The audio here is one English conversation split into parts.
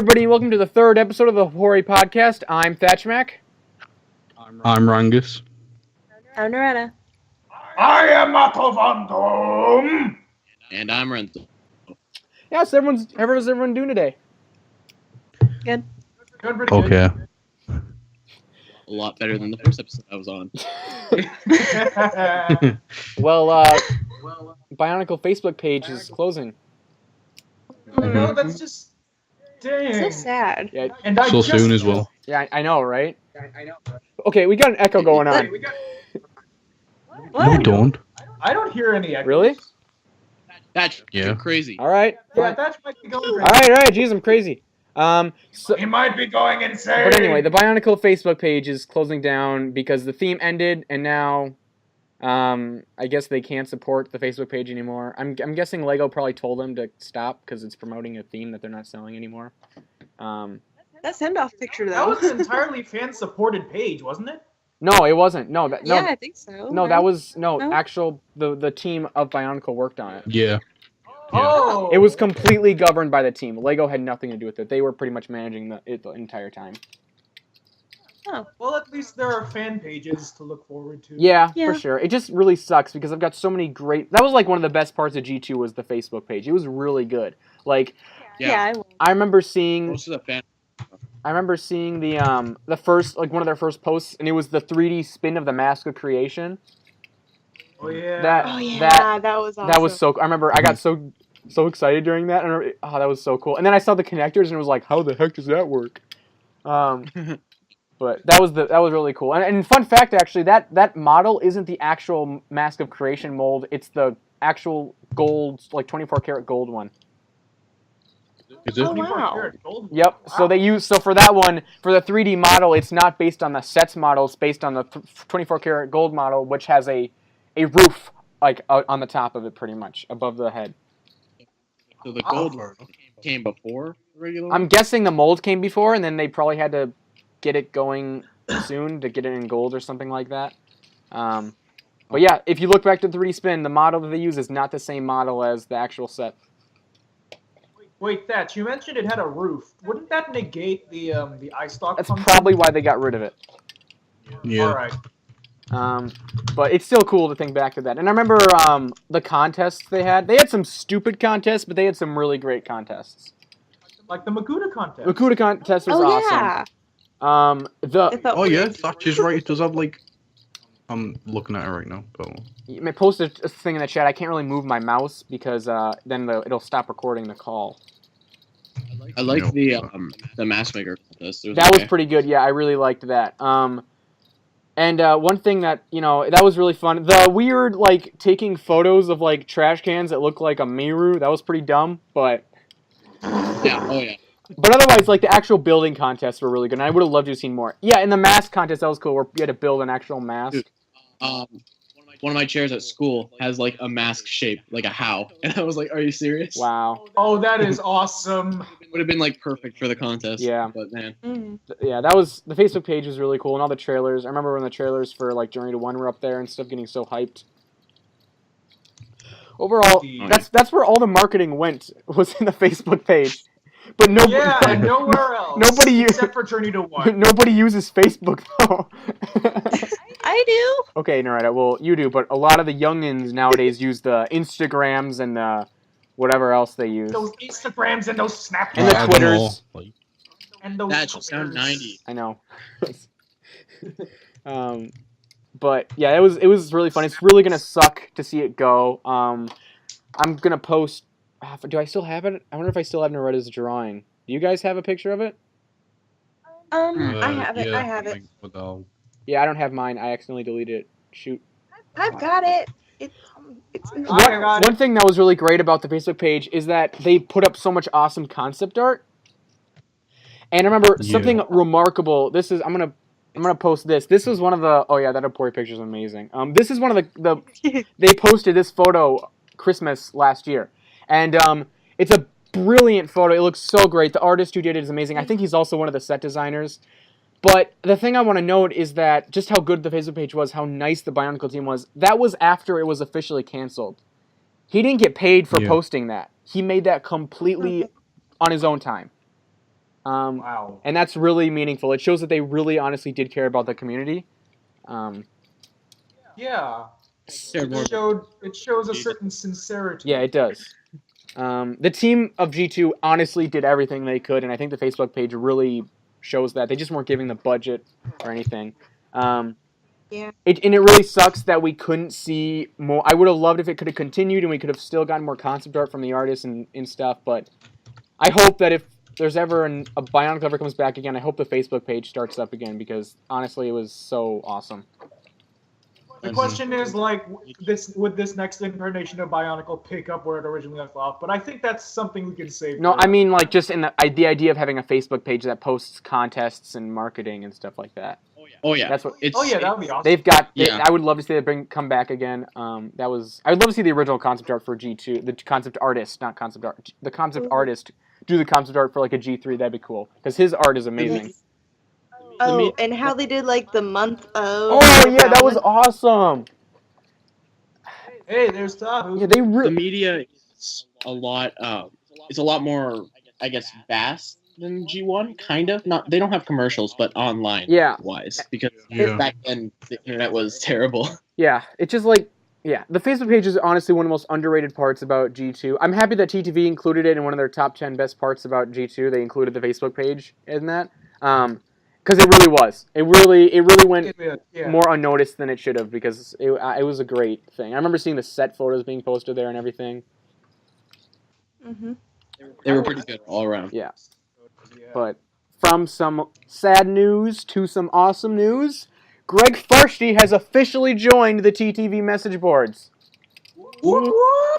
everybody, and welcome to the third episode of the Hapori Podcast. I'm ThatchMac. I'm Rangus. I'm Niretta. I am Otto Von Doom. And I'm Renzo. Yeah, so how's everyone doing today? Good. Good, pretty Okay. A lot better than the first episode I was on. good. Well, Bionicle Facebook page is closing. No, that's just... Dang. So sad. Yeah, And I So just, soon as well. yeah, I know, right? Okay, we got an echo going on. What? No, we don't. I don't hear any echoes. Really? That's Yeah. crazy. All right. Yeah, that might be going All right. Jeez, I'm crazy. So, He might be going insane. but anyway, the Bionicle Facebook page is closing down because the theme ended, and now, I guess they can't support the Facebook page anymore. I'm guessing Lego probably told them to stop because it's promoting a theme that they're not selling anymore. That send-off picture, That though. was an entirely fan-supported page, wasn't it? No, it wasn't. No, Yeah, I think so. no, right? that was No? actual the team of Bionicle worked on it. Yeah. Oh. It was completely governed by the team. Lego had nothing to do with it. They were pretty much managing it the entire time. Oh. Well, at least there are fan pages to look forward to. Yeah, Yeah. for sure. It just really sucks because I've got so many great. That was like one of the best parts of G2 was the Facebook page. It was really good. Like Yeah, I will. I remember seeing Most of the fan. the first like one of their first posts, and it was the 3D spin of the Mask of Creation. Oh, yeah. Oh, yeah, that was awesome. That was so. I remember I got so excited during that. And that was so cool. And then I saw the connectors, and it was like, how the heck does that work? But that was really cool. And fun fact, actually, that model isn't the actual Mask of Creation mold. It's the actual gold, like 24 karat gold one. Is it? Oh, wow. Karat gold. Yep. Wow. So for that one, for the 3D model, it's not based on the sets model. It's based on the 24 karat gold model, which has a roof like out on the top of it, pretty much above the head. So the gold came before the regular one? I'm guessing the mold came before, and then they probably had to get it going soon to get it in gold or something like that. But yeah, if you look back to 3D Spin, the model that they use is not the same model as the actual set. Wait, Thatch, you mentioned it had a roof. Wouldn't that negate the eye stock That's function? probably why they got rid of it. Yeah. Alright. But it's still cool to think back to that. And I remember the contests they had. They had some stupid contests, but they had some really great contests. Like the Makuta contest. Makuta contest was Oh, awesome. yeah. The It felt Oh, yeah. weird. Thatch is right. It does have, like... I'm looking at it right now. But... you may post a thing in the chat. I can't really move my mouse because then it'll stop recording the call. I like No. the mask maker contest. That was pretty good. Yeah, I really liked that. And one thing that, that was really fun. The weird, like, taking photos of, like, trash cans that look like a Miru, that was pretty dumb, but... Yeah, oh yeah. But otherwise, like, the actual building contests were really good, and I would have loved to have seen more. Yeah, in the mask contest, that was cool, where you had to build an actual mask. Dude. One of my chairs at school has like a mask shape, like a how. And I was like, are you serious? Wow. Oh, that is awesome. It would have been like perfect for the contest. Yeah. But man. Mhm. Yeah, the Facebook page was really cool, and all the trailers. I remember when the trailers for, like, Journey to 1 were up there and stuff, getting so hyped. Overall, Indeed. that's where all the marketing went, was in the Facebook page. But nobody, Yeah, and nowhere else. Nobody except for Journey to 1. nobody uses Facebook, though. I do. Okay, Niretta, well, you do, but a lot of the youngins nowadays use the Instagrams and the whatever else they use. Those Instagrams and those Snapchats. And the I don't Twitters. know, like, And those That should sound Twitters. 90. I know. But yeah, it was really fun. It's really gonna suck to see it go. I'm gonna post. Do I still have it? I wonder if I still have Niretta's drawing. Do you guys have a picture of it? I have it. yeah, I have it. think without- Yeah, I don't have mine. I accidentally deleted it. Shoot. I've got it. It's in I got it. One thing that was really great about the Facebook page is that they put up so much awesome concept art. And I remember something remarkable. I'm gonna post this. This was one of the. Oh yeah, that Hapori picture is amazing. This is one of the they posted this photo Christmas last year, and it's a brilliant photo. It looks so great. The artist who did it is amazing. I think he's also one of the set designers. But the thing I want to note is that just how good the Facebook page was, how nice the Bionicle team was. That was after it was officially canceled. He didn't get paid for posting that. He made that completely on his own time. Wow. And that's really meaningful. It shows that they really honestly did care about the community. Yeah. Cared more. It shows a certain sincerity. Yeah, it does. The team of G2 honestly did everything they could, and I think the Facebook page really shows that. They just weren't giving the budget or anything. Yeah. And it really sucks that we couldn't see more. I would have loved if it could have continued and we could have still gotten more concept art from the artists and stuff, but I hope that if there's ever a Bionicle ever comes back again, I hope the Facebook page starts up again because honestly it was so awesome. The question is, like, would this next incarnation of Bionicle pick up where it originally left off? But I think that's something we can save. No, I mean, like, just in the idea of having a Facebook page that posts contests and marketing and stuff like that. Oh yeah, That's what. it's. Oh yeah, that would be awesome. They've got. Yeah. I would love to see it come back again. I would love to see the original concept art for G2. The concept artist, not concept art. The concept artist do the concept art for like a G3. That'd be cool because his art is amazing. Oh, and how they did like the month of. Oh yeah, that was awesome. Hey, there's Tahu. Yeah, they The really. media is a lot. It's a lot more, I guess, vast than G1. Kind of. Not. They don't have commercials, but online. Yeah. Wise, because Yeah. back then the internet was terrible. Yeah, it's just like. Yeah, the Facebook page is honestly one of the most underrated parts about G2. I'm happy that TTV included it in one of their top 10 best parts about G2. They included the Facebook page in that. Because it really was. It really went Yeah. more unnoticed than it should have because it was a great thing. I remember seeing the set photos being posted there and everything. Mm-hmm. They were pretty good all around. Yeah. But from some sad news to some awesome news, Greg Farshtey has officially joined the TTV message boards.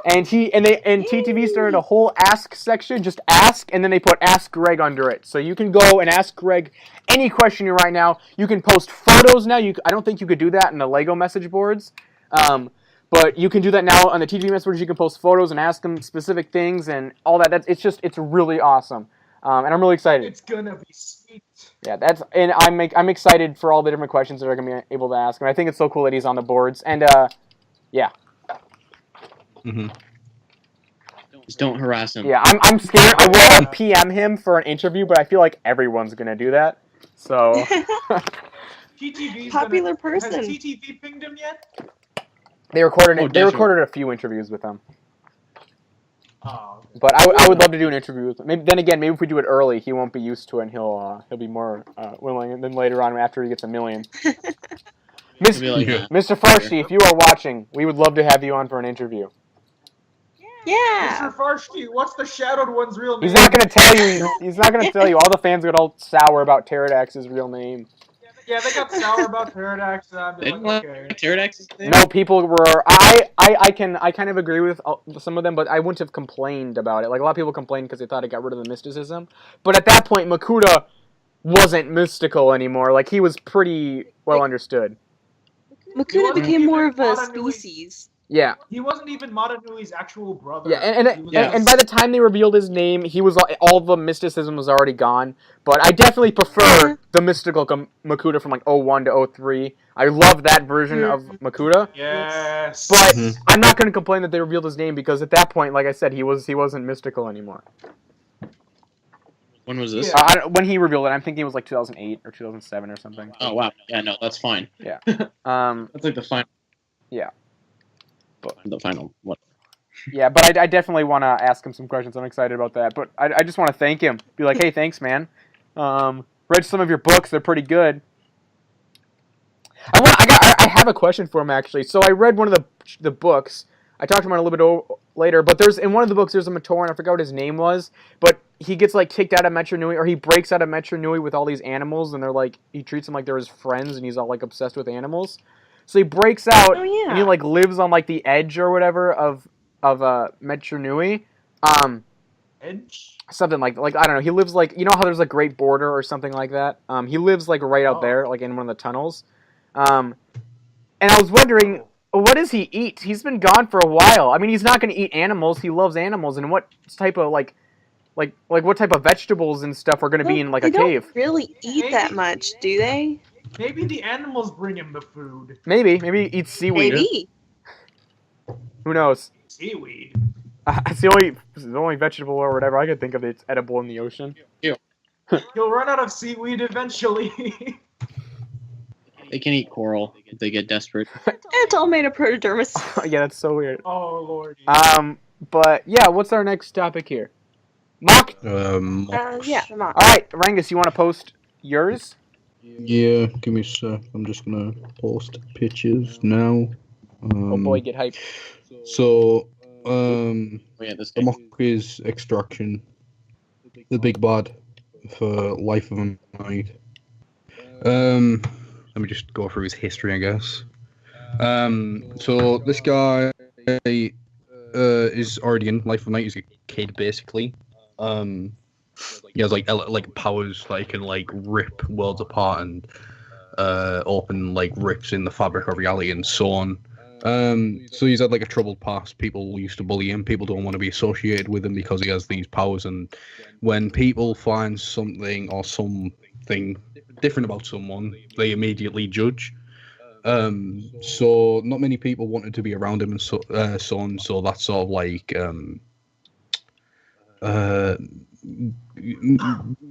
And TTV started a whole ask section, just ask, and then they put ask Greg under it. So you can go and ask Greg any question right now. You can post photos now. I don't think you could do that in the Lego message boards. But you can do that now on the TTV message boards. You can post photos and ask them specific things and all that. It's really awesome. And I'm really excited. It's gonna be sweet. Yeah, I'm excited for all the different questions that are gonna be able to ask him. I think it's so cool that he's on the boards. And yeah. Mm-hmm. Just don't harass him. Yeah, I'm scared. I want to PM him for an interview, but I feel like everyone's gonna do that. So TTV's Popular person. Has TTV pinged him yet? they recorded Oh, They definitely. recorded a few interviews with him. Oh, okay. But I would love to do an interview with him. Maybe if we do it early, he won't be used to it, and he'll be more willing. And then later on, after he gets a million, It'll be like, Yeah. Mr. Farshtey, if you are watching, we would love to have you on for an interview. Yeah. Mr. Farshtey, what's the Shadowed One's real name? He's not gonna tell you. He's not gonna tell you. All the fans get all sour about Pterodax's real name. Yeah, they got sour about Pterodax, and I'm they just didn't like, like okay. Pterodax's name? No, people were. I kind of agree with some of them, but I wouldn't have complained about it. Like a lot of people complained because they thought it got rid of the mysticism. But at that point, Makuta wasn't mystical anymore. Like he was pretty well understood. Makuta wasn't became even more of a Modanui. species. Yeah, He wasn't even Modanui's actual brother. yeah, He was and by the time they revealed his name, he was all the mysticism was already gone. But I definitely prefer the mystical Makuta from like 01 to 03. I love that version of Makuta. Yes. But Mhm. I'm not going to complain that they revealed his name because at that point, like I said, he wasn't mystical anymore. When was this? Yeah. When he revealed it, I'm thinking it was like 2008 or 2007 or something. Oh wow. Yeah, no, that's fine. Yeah. That's like the final. Yeah. The final one. Yeah, but I definitely want to ask him some questions. I'm excited about that. But I just want to thank him. Be like, hey, thanks, man. Read some of your books. They're pretty good. I have a question for him actually. So I read one of the books. I talked to him about it a little bit later. But in one of the books there's a Matoran. I forgot what his name was. But he gets like kicked out of Metro Nui, or he breaks out of Metro Nui with all these animals, and they're like he treats them like they're his friends, and he's all like obsessed with animals. So he breaks out, Oh, yeah. and he like lives on like the edge or whatever of Metro Nui. Edge? Something like I don't know. He lives like how there's a great border or something like that. He lives like right out there, like in one of the tunnels. And I was wondering, what does he eat? He's been gone for a while. I mean, he's not going to eat animals. He loves animals, and what type of like what type of vegetables and stuff are going to be in like a they cave? don't really eat that much, do they? Maybe the animals bring him the food. Maybe he eats seaweed. Maybe. Who knows? Seaweed. It's the only vegetable or whatever I could think of that's edible in the ocean. Ew. You'll run out of seaweed eventually. They can eat coral if they get desperate. It's all made of protodermis. Yeah, that's so weird. Oh lord. But yeah, what's our next topic here? Mock. Yeah, the mock. All right, Rangus, you want to post yours? Yeah, give me a sec. I'm just gonna post pictures now. Oh boy, get hyped. So, Yeah, this the guy. mock is Extraction, the big bad for Life of a Night. Let me just go through his history, I guess. So this guy is already in Life of a Night. He's a kid, basically. He has like powers that he can like rip worlds apart and open like rips in the fabric of reality and so on. So he's had like a troubled past. People used to bully him. People don't want to be associated with him because he has these powers. And when people find something or something different about someone, they immediately judge. So not many people wanted to be around him and so on. So that's sort of like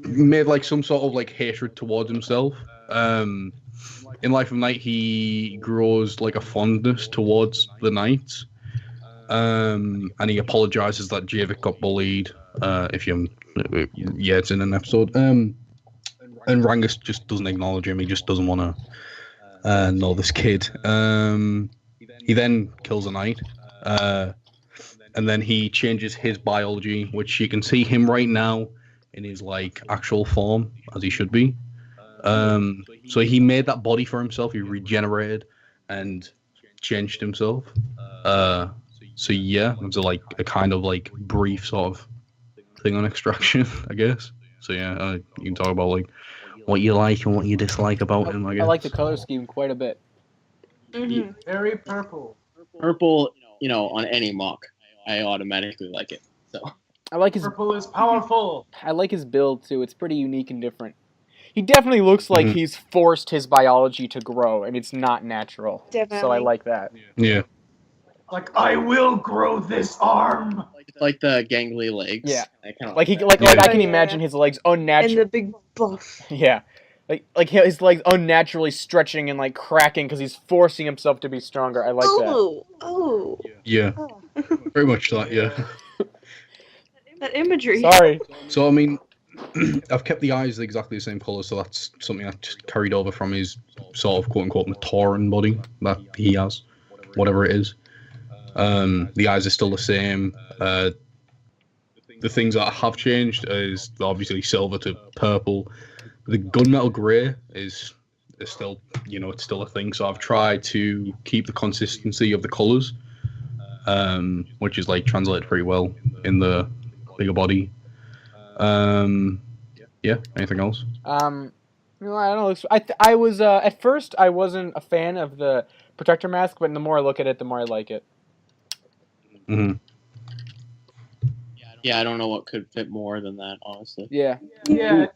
made like some sort of like hatred towards himself. In Life of Night, he grows like a fondness towards the knights, and he apologizes that Javik got bullied. It's in an episode. And Rangus just doesn't acknowledge him. He just doesn't want to know this kid. He then kills a knight, and then he changes his biology, which you can see him right now in his like actual form as he should be. So he made that body for himself. He regenerated and changed himself. So yeah, it's a kind of like brief sort of thing on Extraction, I guess. So yeah, you can talk about like what you like and what you dislike about him, I guess. I like the color scheme quite a bit. Mm-hmm. Very purple. Purple, on any mock, I automatically like it. So I like his Purple is powerful. I like his build too. It's pretty unique and different. He definitely looks like he's forced his biology to grow, and it's not natural. Definitely. So I like that. Yeah. Like, I will grow this arm. it's like the gangly legs. Yeah. I kinda Like he that. like Yeah. I can Yeah. imagine his legs And unnatural. the big buff. Yeah. Like his legs unnaturally stretching and like cracking because he's forcing himself to be stronger. I like that. Oh. Yeah. Very much that, yeah. That imagery. Sorry. So I mean, I've kept the eyes exactly the same colour, so that's something I just carried over from his sort of quote-unquote Matoran body that he has, whatever it is. The eyes are still the same. The things that have changed is obviously silver to purple. The gunmetal grey is still, it's still a thing. So I've tried to keep the consistency of the colours, which is like translated pretty well in the bigger body. Yeah. Anything else? I don't know. I was at first I wasn't a fan of the protector mask, but the more I look at it, the more I like it. Mm-hmm. Yeah, I don't know what could fit more than that, honestly. Yeah. Yeah.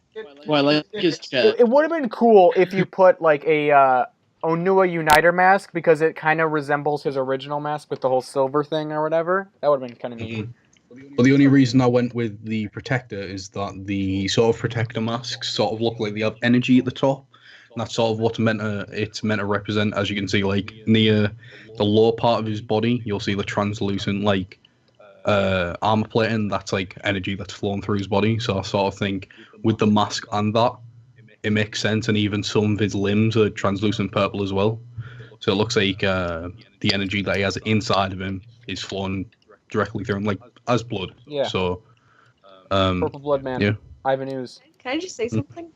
Well, I like his chest. It would have been cool if you put like a Onua Uniter mask because it kind of resembles his original mask with the whole silver thing or whatever. That would have been kind of neat. Well, the only reason I went with the protector is that the sort of protector masks sort of look like they have energy at the top. And that's sort of what's it's meant to represent. As you can see, like near the lower part of his body, you'll see the translucent like armor plating. That's like energy that's flowing through his body. So I sort of think with the mask and that, it makes sense. And even some of his limbs are translucent purple as well. So it looks like the energy that he has inside of him is flowing directly through him, like as blood. Yeah. So, Purple Blood Man. yeah. Ivan Ooze. Can I just say something?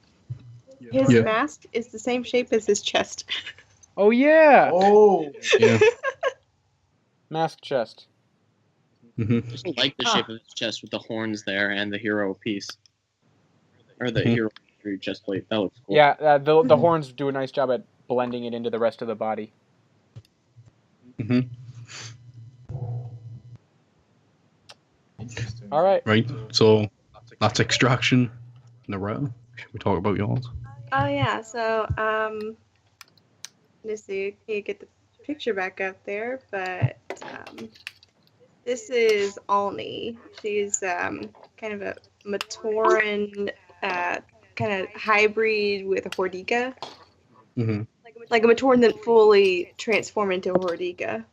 His Yeah. mask is the same shape as his chest. Oh yeah. Oh. Yeah. Mask chest. Mm-hmm. I just like the shape of his chest with the horns there and the hero piece. Or the hero chest plate. That looks cool. Yeah, the horns do a nice job at blending it into the rest of the body. Mm-hmm. All right. Right. So that's Extraction. Niretta. Should we talk about yours? Oh yeah, so let's see, can't get the picture back up there, but this is Alni. She's kind of a Matoran kind of hybrid with a Hordika. Mm-hmm. Like a Matoran that fully transformed into a Hordika.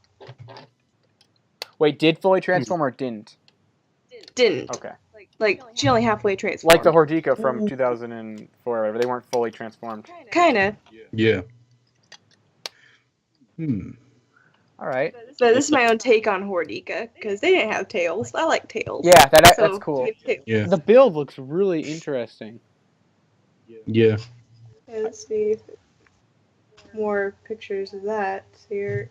Wait, did fully transform or didn't? Didn't. Okay. Like, she only halfway transformed. Like the Hordika from 2004 or whatever. They weren't fully transformed. Kinda. Yeah. All right. So this is my own take on Hordika, because they didn't have tails. I like tails. Yeah, that's So, cool. Yeah. The build looks really interesting. Yeah. Let's see if more pictures of that here.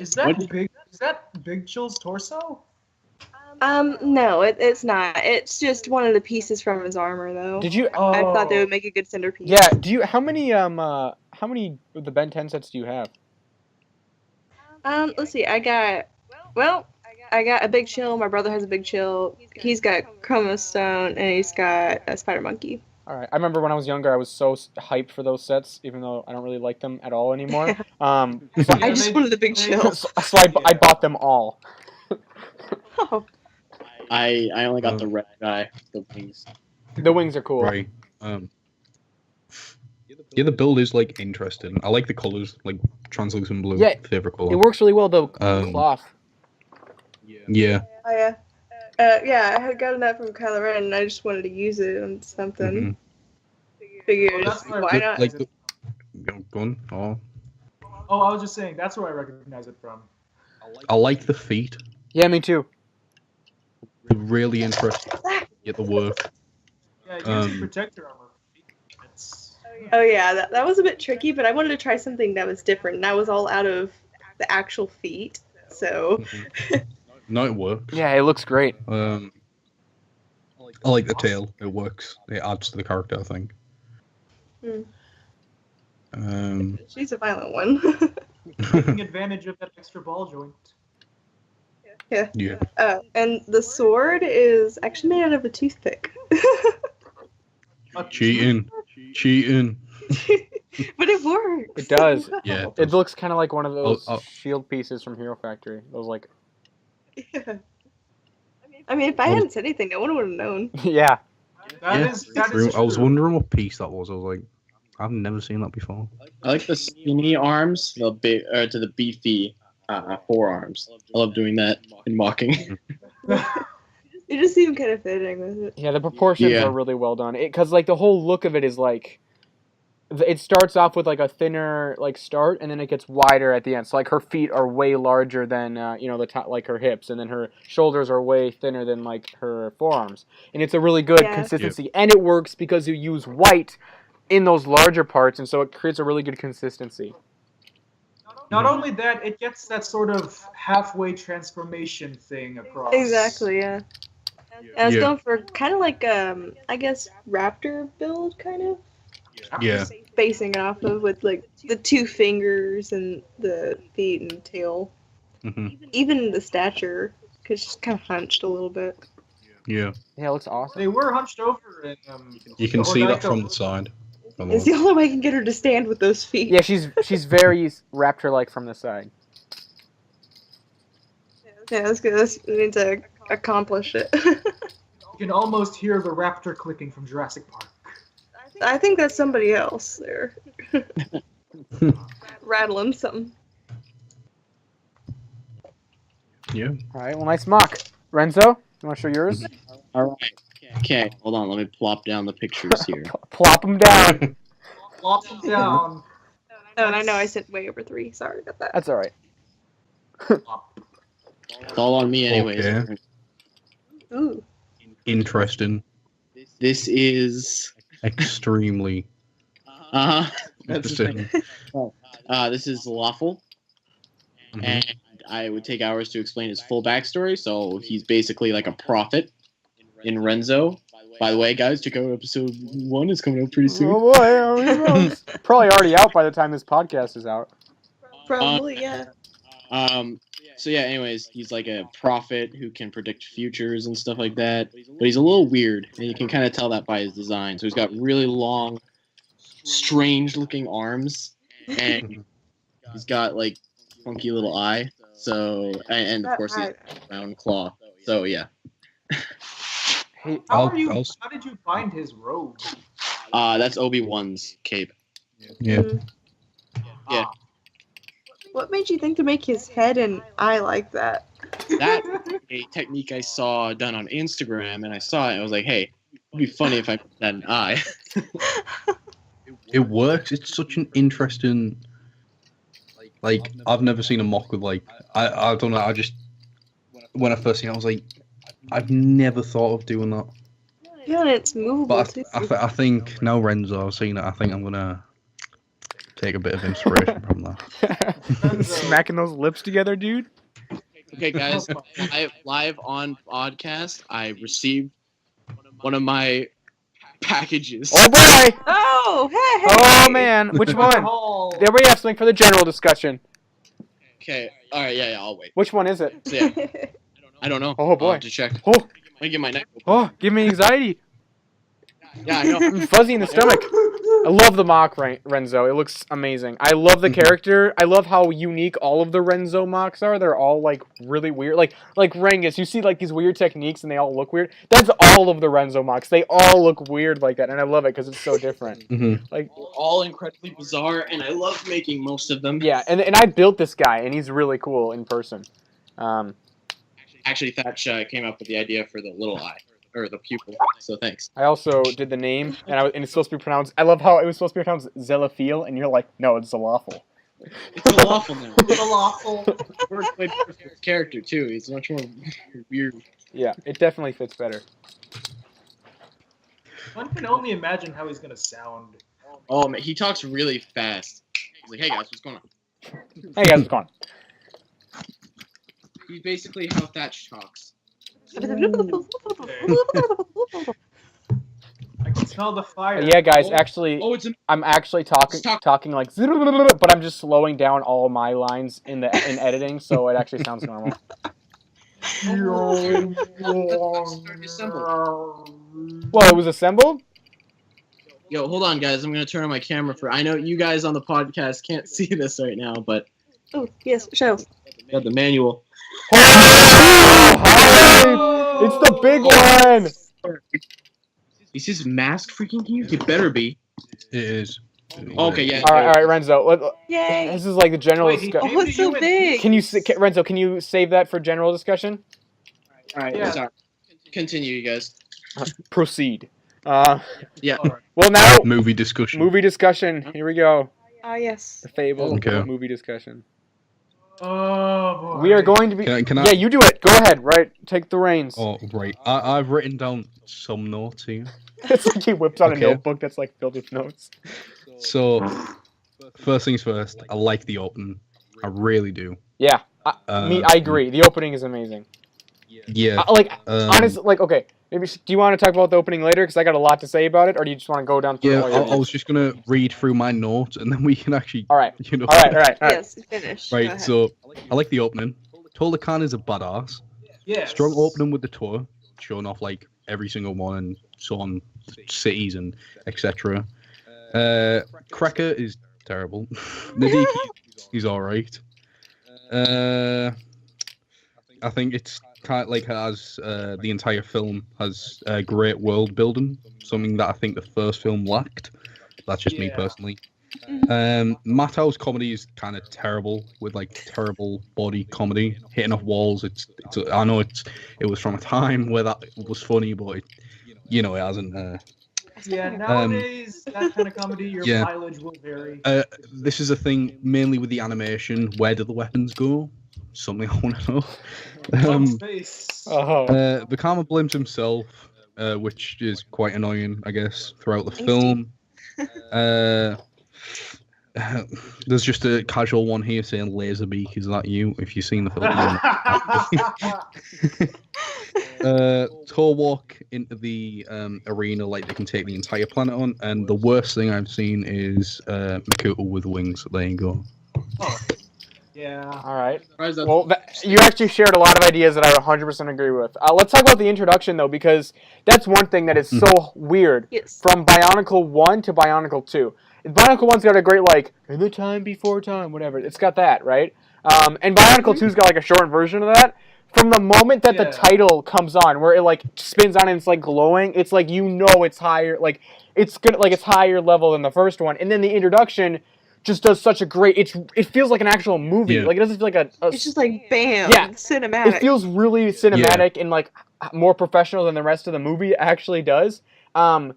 Is that Big Chill's torso? No, it's not. It's just one of the pieces from his armor, though. Did you? I thought they would make a good centerpiece. Yeah. Do you? How many of the Ben 10 sets do you have? Let's see. I got a Big Chill. My brother has a Big Chill. He's got Chroma Stone, and he's got a Spider Monkey. All right. I remember when I was younger, I was so hyped for those sets, even though I don't really like them at all anymore. I just wanted the Big Chill. So I bought them all. Oh. I only got the red guy, the wings. The wings are cool. Right. Yeah, the build is like interesting. I like the colors, like translucent blue. Yeah, favorite color. It works really well, the cloth. Yeah. Oh yeah. Yeah, I had gotten that from Kylo Ren, and I just wanted to use it on something. Figured, That's where why not? Like go on. Oh. Oh, I was just saying, that's where I recognize it from. I like the feet. Yeah, me too. They're really interesting. Get the work. Yeah, it gives you protector armor. Oh yeah, that was a bit tricky, but I wanted to try something that was different, and I was all out of the actual feet, so... No, it works. Yeah, it looks great. I like the tail. It works. It adds to the character, I think. She's a violent one. Taking advantage of that extra ball joint. Yeah. And the sword is actually made out of a toothpick. Cheating. But it works. It does. Yeah. It looks kind of like one of those Oh. shield pieces from Hero Factory. Those like. Yeah. I mean, if I hadn't said anything, no one would have known. Yeah. That is I was true. wondering what piece that was. I was like, I've never seen that before. I like the skinny arms, the big to the beefy forearms. I love doing that in mocking. It just seemed kind of fitting with it. Yeah, the proportions are really well done. Because like the whole look of it is like, it starts off with like a thinner like start, and then it gets wider at the end. So like her feet are way larger than the top, like her hips, and then her shoulders are way thinner than like her forearms. And it's a really good consistency, and it works because you use white in those larger parts, and so it creates a really good consistency. Not only that, it gets that sort of halfway transformation thing across. Exactly, yeah. And I was going for kind of like, I guess, raptor build, kind of. Yeah. Basing it off of with like the 2 fingers and the feet and tail. Even the stature, because she's kind of hunched a little bit. Yeah. Yeah, it looks awesome. They were hunched over in You can see that from the side. It's the only way I can get her to stand with those feet. Yeah, she's very raptor-like from the side. Yeah, that's good. We need to accomplish it. You can almost hear the raptor clicking from Jurassic Park. I think that's somebody else there. Rattling something. Yeah. All right, well, nice mock. Renzo, you want to show yours? All right. Okay, hold on. Let me plop down the pictures here. Plop them down. Plop them down. Oh, and I know I sent way over 3. Sorry about that. That's all right. It's all on me anyways. Okay. Ooh. Interesting. This is... Extremely interesting. This is lawful. And I would take hours to explain his full backstory. So he's basically like a prophet in Renzo. By the way, guys, check out episode 1. It's coming out pretty soon. Oh boy, probably already out by the time this podcast is out. Probably, yeah. So yeah, anyways, he's like a prophet who can predict futures and stuff like that. But he's a little weird, and you can kind of tell that by his design. So he's got really long, strange-looking arms, and he's got like funky little eye. So and of course he's round claw. So yeah. How did you find his robe? That's Obi-Wan's cape. Yeah. Yeah. What made you think to make his head and eye like that? That a technique I saw done on Instagram, and I saw it and I was like, hey, it'd be funny if I put that in eye. It works. It's such an interesting. Like, I've never seen a mock with like I don't know. I just when I first seen it, I was like, I've never thought of doing that. Yeah, and it's movable But too. I think now Renzo, I've seen it. I think I'm gonna take a bit of inspiration from that. Smacking those lips together, dude. Okay, guys, live on podcast, I received one of my packages. Oh boy! Oh, hey! Oh man, which one? Oh. There we have something for the general discussion. Okay, all right, yeah, I'll wait. Which one is it? So, yeah, I don't know. Oh boy! I'll have to check. Oh, Let me get my neck. oh, give me anxiety. Yeah, I know. I'm fuzzy in the stomach. I love the mock Renzo. It looks amazing. I love the character. I love how unique all of the Renzo mocks are. They're all like really weird. Like Rengus, you see like these weird techniques and they all look weird. That's all of the Renzo mocks. They all look weird like that, and I love it because it's so different. Mm-hmm. Like They're all incredibly bizarre, and I love making most of them. yeah, and I built this guy, and he's really cool in person. Actually, Thatch came up with the idea for the little eye, or the pupil, so thanks. I also did the name, and it's supposed to be pronounced. I love how it was supposed to be pronounced Zelafil, and you're like, no, it's Zalawful. It's a lawful now. Falafel. Wordplay for his character, too. He's much more weird. Yeah, it definitely fits better. One can only imagine how he's gonna sound. Oh, man, he talks really fast. He's like, hey, guys, what's going on? Hey guys, what's going on? He's basically how Thatch talks. I can smell the fire. Yeah, guys, actually, Oh, it's I'm actually talking like, but I'm just slowing down all my lines in editing, so it actually sounds normal. Well, it was assembled. Yo, hold on, guys. I'm gonna turn on my camera for. I know you guys on the podcast can't see this right now, but Oh, yes, show. got the manual. Oh, it's the big one. Is his mask freaking huge? It better be. It is. Okay, yeah. All right, Renzo. Yay! This is like the general Wait, discussion. Oh, it's so big! Renzo? Can you save that for general discussion? All right, Yeah. sorry. Continue, you guys. Proceed. Yeah. Alright. Well, now Movie discussion. movie discussion. Here we go. Ah, yes. The fable Okay. movie discussion. Oh boy. We are going to be. Can I? Yeah, you do it. Go ahead. Right, take the reins. Oh, right. I've written down some notes here. It's like he whips out Okay. a notebook that's like filled with notes. So, first things first, I like the open. I really do. Yeah, I agree. The opening is amazing. Yeah. Honestly, like, okay, maybe do you want to talk about the opening later? Because I got a lot to say about it, or do you just want to go down through Yeah, all your I was just gonna read through my notes, and then we can actually, All right. you know. All right. Yes, finish. Go Right. ahead. So, I like the opening. Tolda Khan is a badass. Yes. Strong opening with the tour, showing off like every single one and so on, cities and etc. Cracker is terrible. Nadiki, he's all right. I think it's kind of like has the entire film has great world building, something that I think the first film lacked. That's just me Yeah. personally. Mato's comedy is kind of terrible, with like terrible body comedy, hitting off walls. It's I know it was from a time where that was funny, but it hasn't. Yeah, nowadays that kind of comedy, your Yeah. mileage will vary. This is a thing mainly with the animation. Where do the weapons go? Something I want to know. Space. Oh. Vakama blames himself, which is quite annoying, I guess, throughout the film. There's just a casual one here saying Laserbeak, is that you? If you've seen the film. Tour walk into the arena like they can take the entire planet on, and the worst thing I've seen is Makoto with wings. There you go. Oh. Yeah. All right. Surprised that's- Well, you actually shared a lot of ideas that I 100% agree with. Let's talk about the introduction, though, because that's one thing that is so weird. Yes. From Bionicle 1 to Bionicle 2. Bionicle 1's got a great, like, in the time before time, whatever. It's got that, right? And Bionicle 2's got, like, a shortened version of that. from the moment that the Yeah. title comes on, where it like spins on and it's like glowing, it's like it's higher, like it's good, like it's higher level than the first one, and then the introduction just does such a great. It feels like an actual movie. Yeah. Like it doesn't feel like a It's just like bam, Yeah. cinematic. It feels really cinematic and like more professional than the rest of the movie actually does. And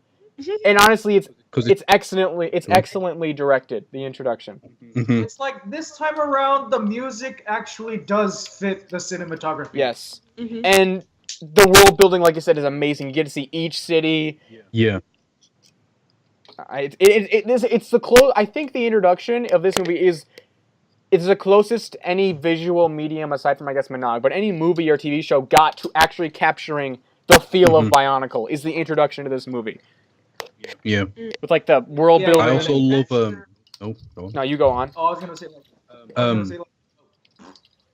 honestly, it's excellently directed. The introduction. Mhm. It's like this time around, the music actually does fit the cinematography. Yes, Mhm. and the world building, like I said, is amazing. You get to see each city. Yeah. It's the close. I think the introduction of this movie is the closest any visual medium, aside from I guess Monog, but any movie or TV show got to actually capturing the feel of Bionicle is the introduction to this movie. Yeah. With like the world building. I also love oh, go on. No, you go on. Oh, I was gonna say like.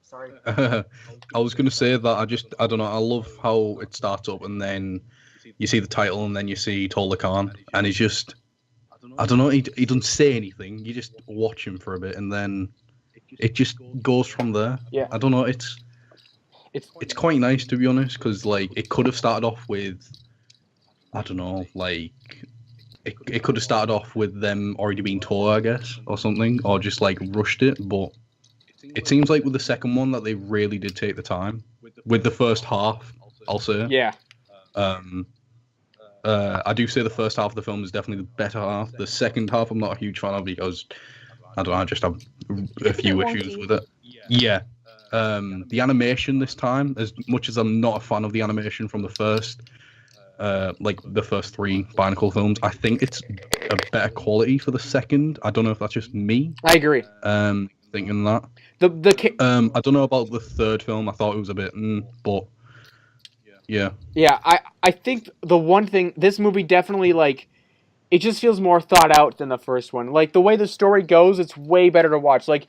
Sorry. I was gonna say that I don't know, I love how it starts up and then you see the title and then you see Tola Khan and he's just I don't know, he doesn't say anything, you just watch him for a bit and then it just goes from there. Yeah. I don't know, it's quite nice to be honest, because like it could have started off with I don't know, like it could have started off with them already being Toa, I guess, or something, or just like rushed it, but it seems like with the second one that they really did take the time. With the first half, I'll say. Yeah. I do say the first half of the film is definitely the better half. The second half I'm not a huge fan of because I don't know, I just have a few issues with it. Yeah. The animation this time, as much as I'm not a fan of the animation from the first the first three Bionicle films, I think it's a better quality for the second. I don't know if that's just me. I agree. Thinking that. I don't know about the third film. I thought it was a bit, but yeah. Yeah, I think the one thing, this movie definitely, like, it just feels more thought out than the first one. Like, the way the story goes, it's way better to watch. Like,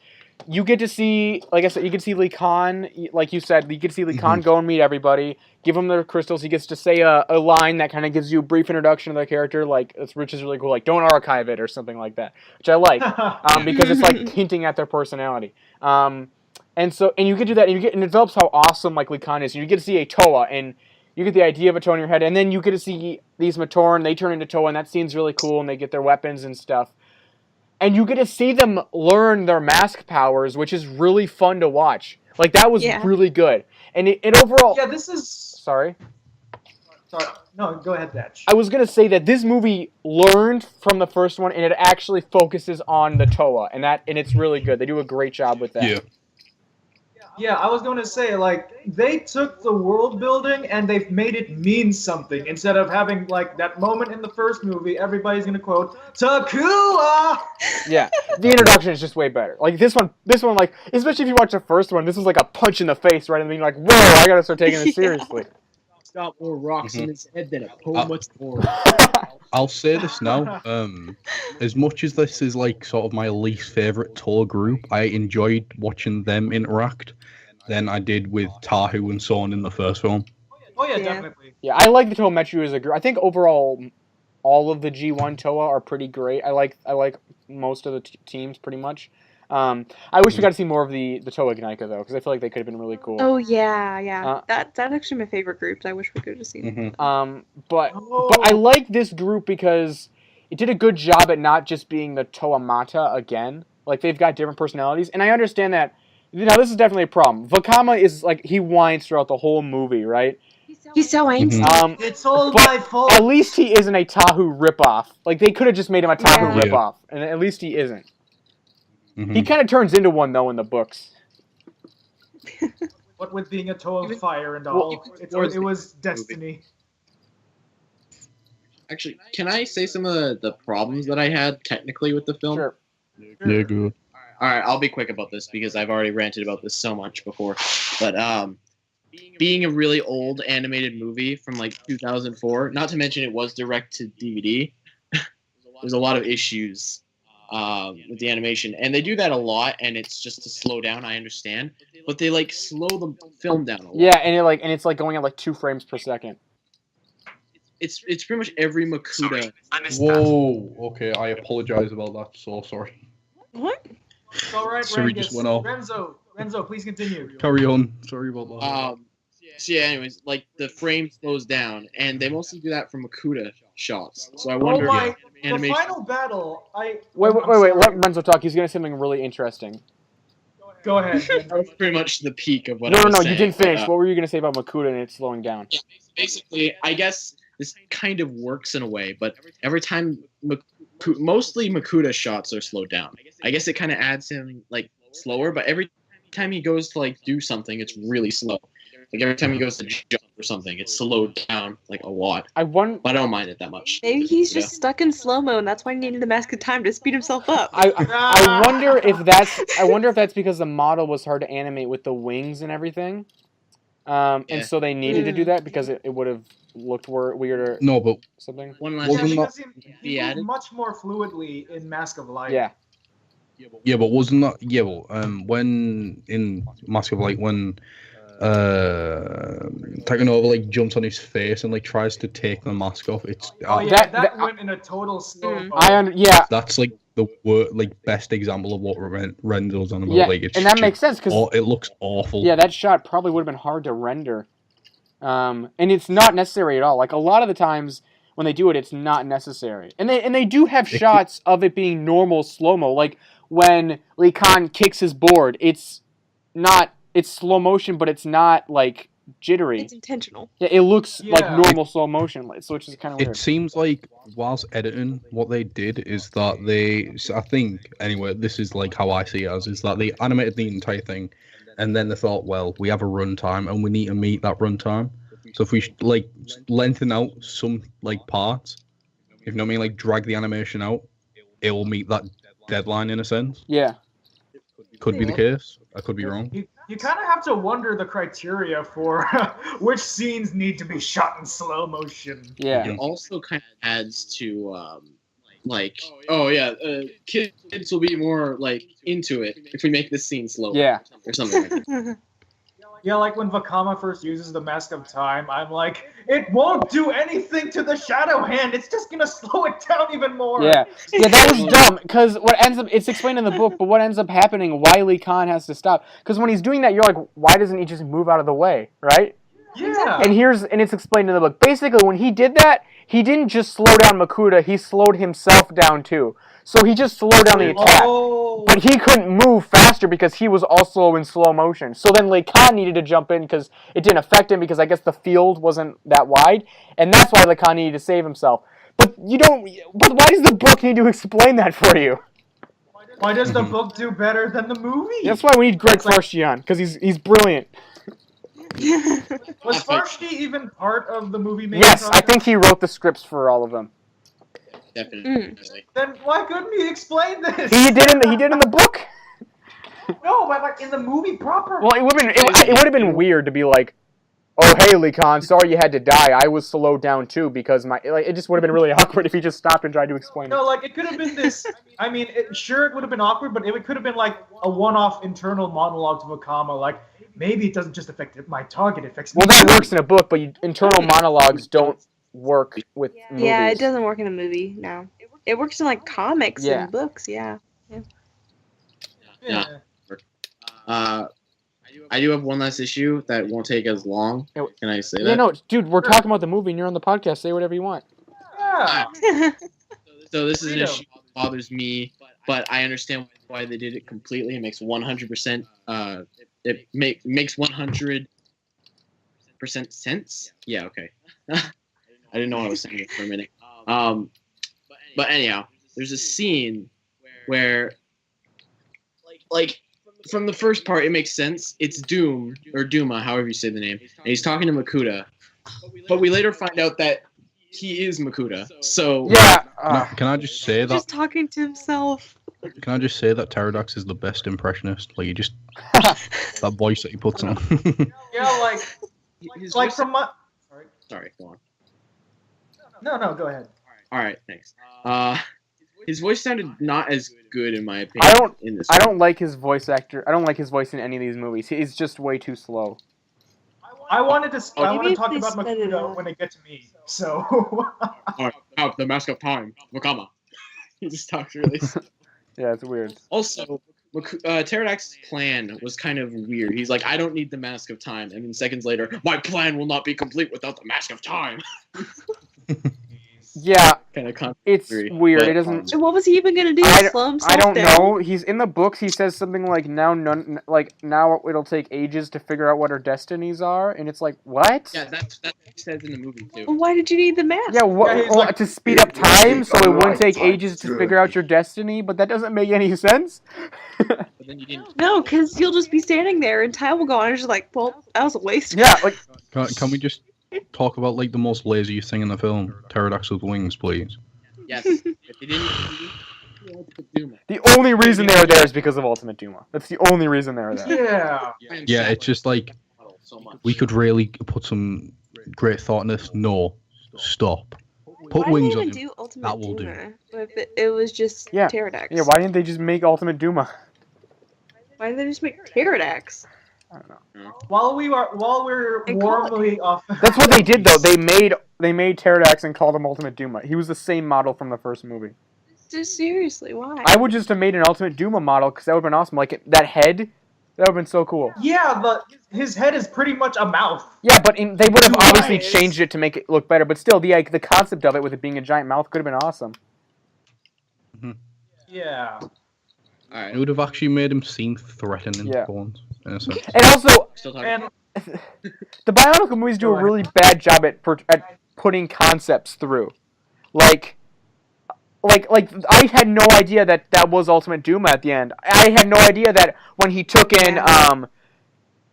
you get to see, like I said, you can see Lee Khan, like you said, you get to see Lee Khan go and meet everybody, give him their crystals. He gets to say a line that kind of gives you a brief introduction to the character, like, which is really cool, like, don't archive it or something like that, which I like, because it's, like, hinting at their personality. And you can do that, and it develops how awesome, like, Lee Khan is. And you get to see a Toa, and you get the idea of a Toa in your head, and then you get to see these Matoran, they turn into Toa, and that scene's really cool, and they get their weapons and stuff. And you get to see them learn their mask powers, which is really fun to watch. Like, that was really good. And overall... Yeah, this is... Sorry? Sorry. No, go ahead, Thatch. I was going to say that this movie learned from the first one, and it actually focuses on the Toa, and it's really good. They do a great job with that. Yeah. Yeah, I was going to say, like, they took the world building and they've made it mean something. Instead of having, like, that moment in the first movie, everybody's going to quote, Takua! Yeah, the introduction is just way better. Like, this one, like, especially if you watch the first one, this was like a punch in the face, right? And being like, whoa, I got to start taking this seriously. It's got more rocks in his head than a poem much more. I'll say this now. As much as this is like sort of my least favorite Toa group, I enjoyed watching them interact than I did with Tahu and so on in the first film. Oh yeah, definitely. Yeah, I like the Toa Metru as a group. I think overall, all of the G1 Toa are pretty great. I like most of the teams pretty much. I wish we got to see more of the Toa Ignite though, because I feel like they could have been really cool. Oh yeah. That's actually my favorite groups. I wish we could have seen. But I like this group because it did a good job at not just being the Toa Mata again. Like, they've got different personalities, and I understand that. You know, this is definitely a problem. Vakama is like, he whines throughout the whole movie, right? He's so angsty. It's all my fault. At least he isn't a Tahu ripoff. Like, they could have just made him a Tahu Yeah. ripoff, and at least he isn't. He kind of turns into one, though, in the books. What with being a Toa of fire and all, it was destiny. Actually, can I say some of the problems that I had technically with the film? Sure. Yeah, good. Alright, I'll be quick about this because I've already ranted about this so much before. But being a really old animated movie from like 2004, not to mention it was direct to DVD, there's a lot of issues with the animation. And they do that a lot, and it's just to slow down, I understand. But they like slow the film down a lot. Yeah, and it's like going at like 2 frames per second. It's pretty much every Makuta. Whoa, okay, I apologize about that, so sorry. What? It's all right, Siri Rangus. just went off. Renzo, Renzo, please continue. Carry on. Sorry about that. So yeah, anyways, like the frame slows down, and they mostly do that from Makuta shots. So I Oh wonder my! if The animation. final battle. Wait. I'm sorry. Let Renzo talk. He's gonna say something really interesting. Go ahead. That was pretty much the peak of what No, I no, was no. saying. You didn't finish. But, What were you gonna say about Makuta and it slowing down? basically, I guess this kind of works in a way, but every time, mostly Makuta shots are slowed down. I guess it kind of adds him like slower, but every time he goes to like do something, it's really slow. Like every time he goes to jump or something, it's slowed down like a lot. But I don't mind it that much. Maybe he's just stuck in slow-mo, and that's why he needed the mask of time to speed himself up. I wonder if that's because the model was hard to animate with the wings and everything, and so they needed to do that because it would have looked weirder. No, but something. One last Wasn't thing. that- because he moved much more fluidly in Mask of Light. Yeah. yeah, but wasn't that when in Mask of Light when Takenova like jumps on his face and like tries to take the mask off, it's Oh yeah, That- that went in a total slow. that's like the best example of what Renzo's on about. Yeah, Like, it's and that just- makes sense because it looks awful. yeah, that shot probably would have been hard to render, and it's not necessary at all. Like a lot of the times when they do it, it's not necessary, and they do have shots of it being normal slow mo, like when Lee Khan kicks his board. It's slow motion, but it's not like jittery. It's intentional. Yeah, it looks like Yeah. normal slow motion, so which is kind of It weird. seems like whilst editing, what they did is that I think anyway, this is like how I see it as, is that they animated the entire thing, and then they thought, well, we have a runtime and we need to meet that runtime. So if we like lengthen out some like parts, if you know what I mean, like drag the animation out, it will meet that deadline in a sense. Yeah. Could be the case. I could be wrong. You kind of have to wonder the criteria for which scenes need to be shot in slow motion. Yeah. It also kind of adds to kids will be more like into it if we make this scene slow. Yeah. Or something like that. Yeah, like when Vakama first uses the Mask of Time, I'm like, it won't do anything to the Shadow Hand. It's just gonna slow it down even more. Yeah, that was dumb, because it's explained in the book, but what ends up happening, why Lee Khan has to stop, because when he's doing that, you're like, why doesn't he just move out of the way, right? Yeah. And it's explained in the book. Basically, when he did that, he didn't just slow down Makuta, he slowed himself down too. So he just slowed down the attack. Oh. But he couldn't move faster because he was also in slow motion. So then Lee Khan needed to jump in because it didn't affect him because I guess the field wasn't that wide. And that's why Lee Khan needed to save himself. But why does the book need to explain that for you? Why does the book do better than the movie? That's why we need Greg Farshtey on, because he's brilliant. Was Farshtey even part of the movie making Yes, I process? think he wrote the scripts for all of them. Definitely. Then why couldn't he explain this? He did in the book. No, but like in the movie proper. Well, it would have been weird to be like, oh hey Lee Khan, sorry you had to die. I was slowed down too because it just would have been really awkward if he just stopped and tried to explain No, it. like it could have been this. I mean, it would have been awkward, but it could have been like a one-off internal monologue to Vakama, like maybe it doesn't just affect my target, it affects me. Well, that works in a book, but internal monologues don't work with movies. Yeah, it doesn't work in a movie. No, it works in like comics Yeah. and books. Yeah. Yeah. I do have one last issue that won't take as long. Can I say that? Yeah, no, dude, we're talking about the movie and you're on the podcast. Say whatever you want. Yeah. So this is an Freedom. issue that bothers me, but I understand why they did it completely. It makes 100%. It makes 100% sense. Yeah. Okay. I didn't know what I was saying for a minute. But anyhow, there's a scene where, like, from the first part, it makes sense. It's Doom, or Duma, however you say the name, and he's talking to Makuta. But we later find out that he is Makuta. So Yeah. Can I just say that? Just talking to himself. Can I just say that Pterodax is the best impressionist? Like, that voice that he puts on. Yeah, his like voice- from my. Sorry, go on. No, go ahead. All right, thanks. His voice sounded not as good in my opinion. I don't like his voice actor. I don't like his voice in any of these movies. He's just way too slow. I wanted to Maybe talk if they about sped it Makuta up. when it gets to me. So. The Mask of Time, Wakama. He just talks really. Yeah, it's weird. Also, Pterodactyl's plan was kind of weird. He's like, I don't need the Mask of Time. And then seconds later, my plan will not be complete without the Mask of Time. Yeah, Kind of it's weird. It doesn't. And what was he even gonna do? Slow himself I don't down? know. He's in the books. He says something like now it'll take ages to figure out what our destinies are, and it's like what? Yeah, that's what he says in the movie too. Well, why did you need the mask? Yeah, Yeah, he's like, to speed up time so it wouldn't Alright, take time ages to figure out your destiny, but that doesn't make any sense. But then you didn't. No, because you'll just be standing there and time will go on. And it's just like, well, that was a waste. Yeah, like Can we just talk about like the most lazy thing in the film, Pterodactyl's wings, please? Yes. If they didn't do the only reason they are there is because of Ultimate Duma. That's the only reason they're there. Yeah. Yeah, it's just like so much. we could really put some great thought in this. No, stop. Put Why wings did on they him. do Ultimate That will do. Duma? If it was just Yeah. Pterodactyl. Yeah, why didn't they just make Ultimate Duma? Why didn't they just make Pterodactyl? I don't know. While we're And call it- warmly off. That's what they did though. They made Pterodactyl and called him Ultimate Duma. He was the same model from the first movie. Just seriously, why? I would just have made an Ultimate Duma model because that would have been awesome. Like that head, that would have been so cool. Yeah, but his head is pretty much a mouth. Yeah, but they would have Two obviously eyes. changed it to make it look better. But still, the concept of it with it being a giant mouth could have been awesome. Yeah. All right. It would have actually made him seem threatening Yeah. for once, in a sense. And also, Still talking. And the Bionicle movies do a really bad job at putting concepts through. Like I had no idea that was Ultimate Duma at the end. I had no idea that when he took in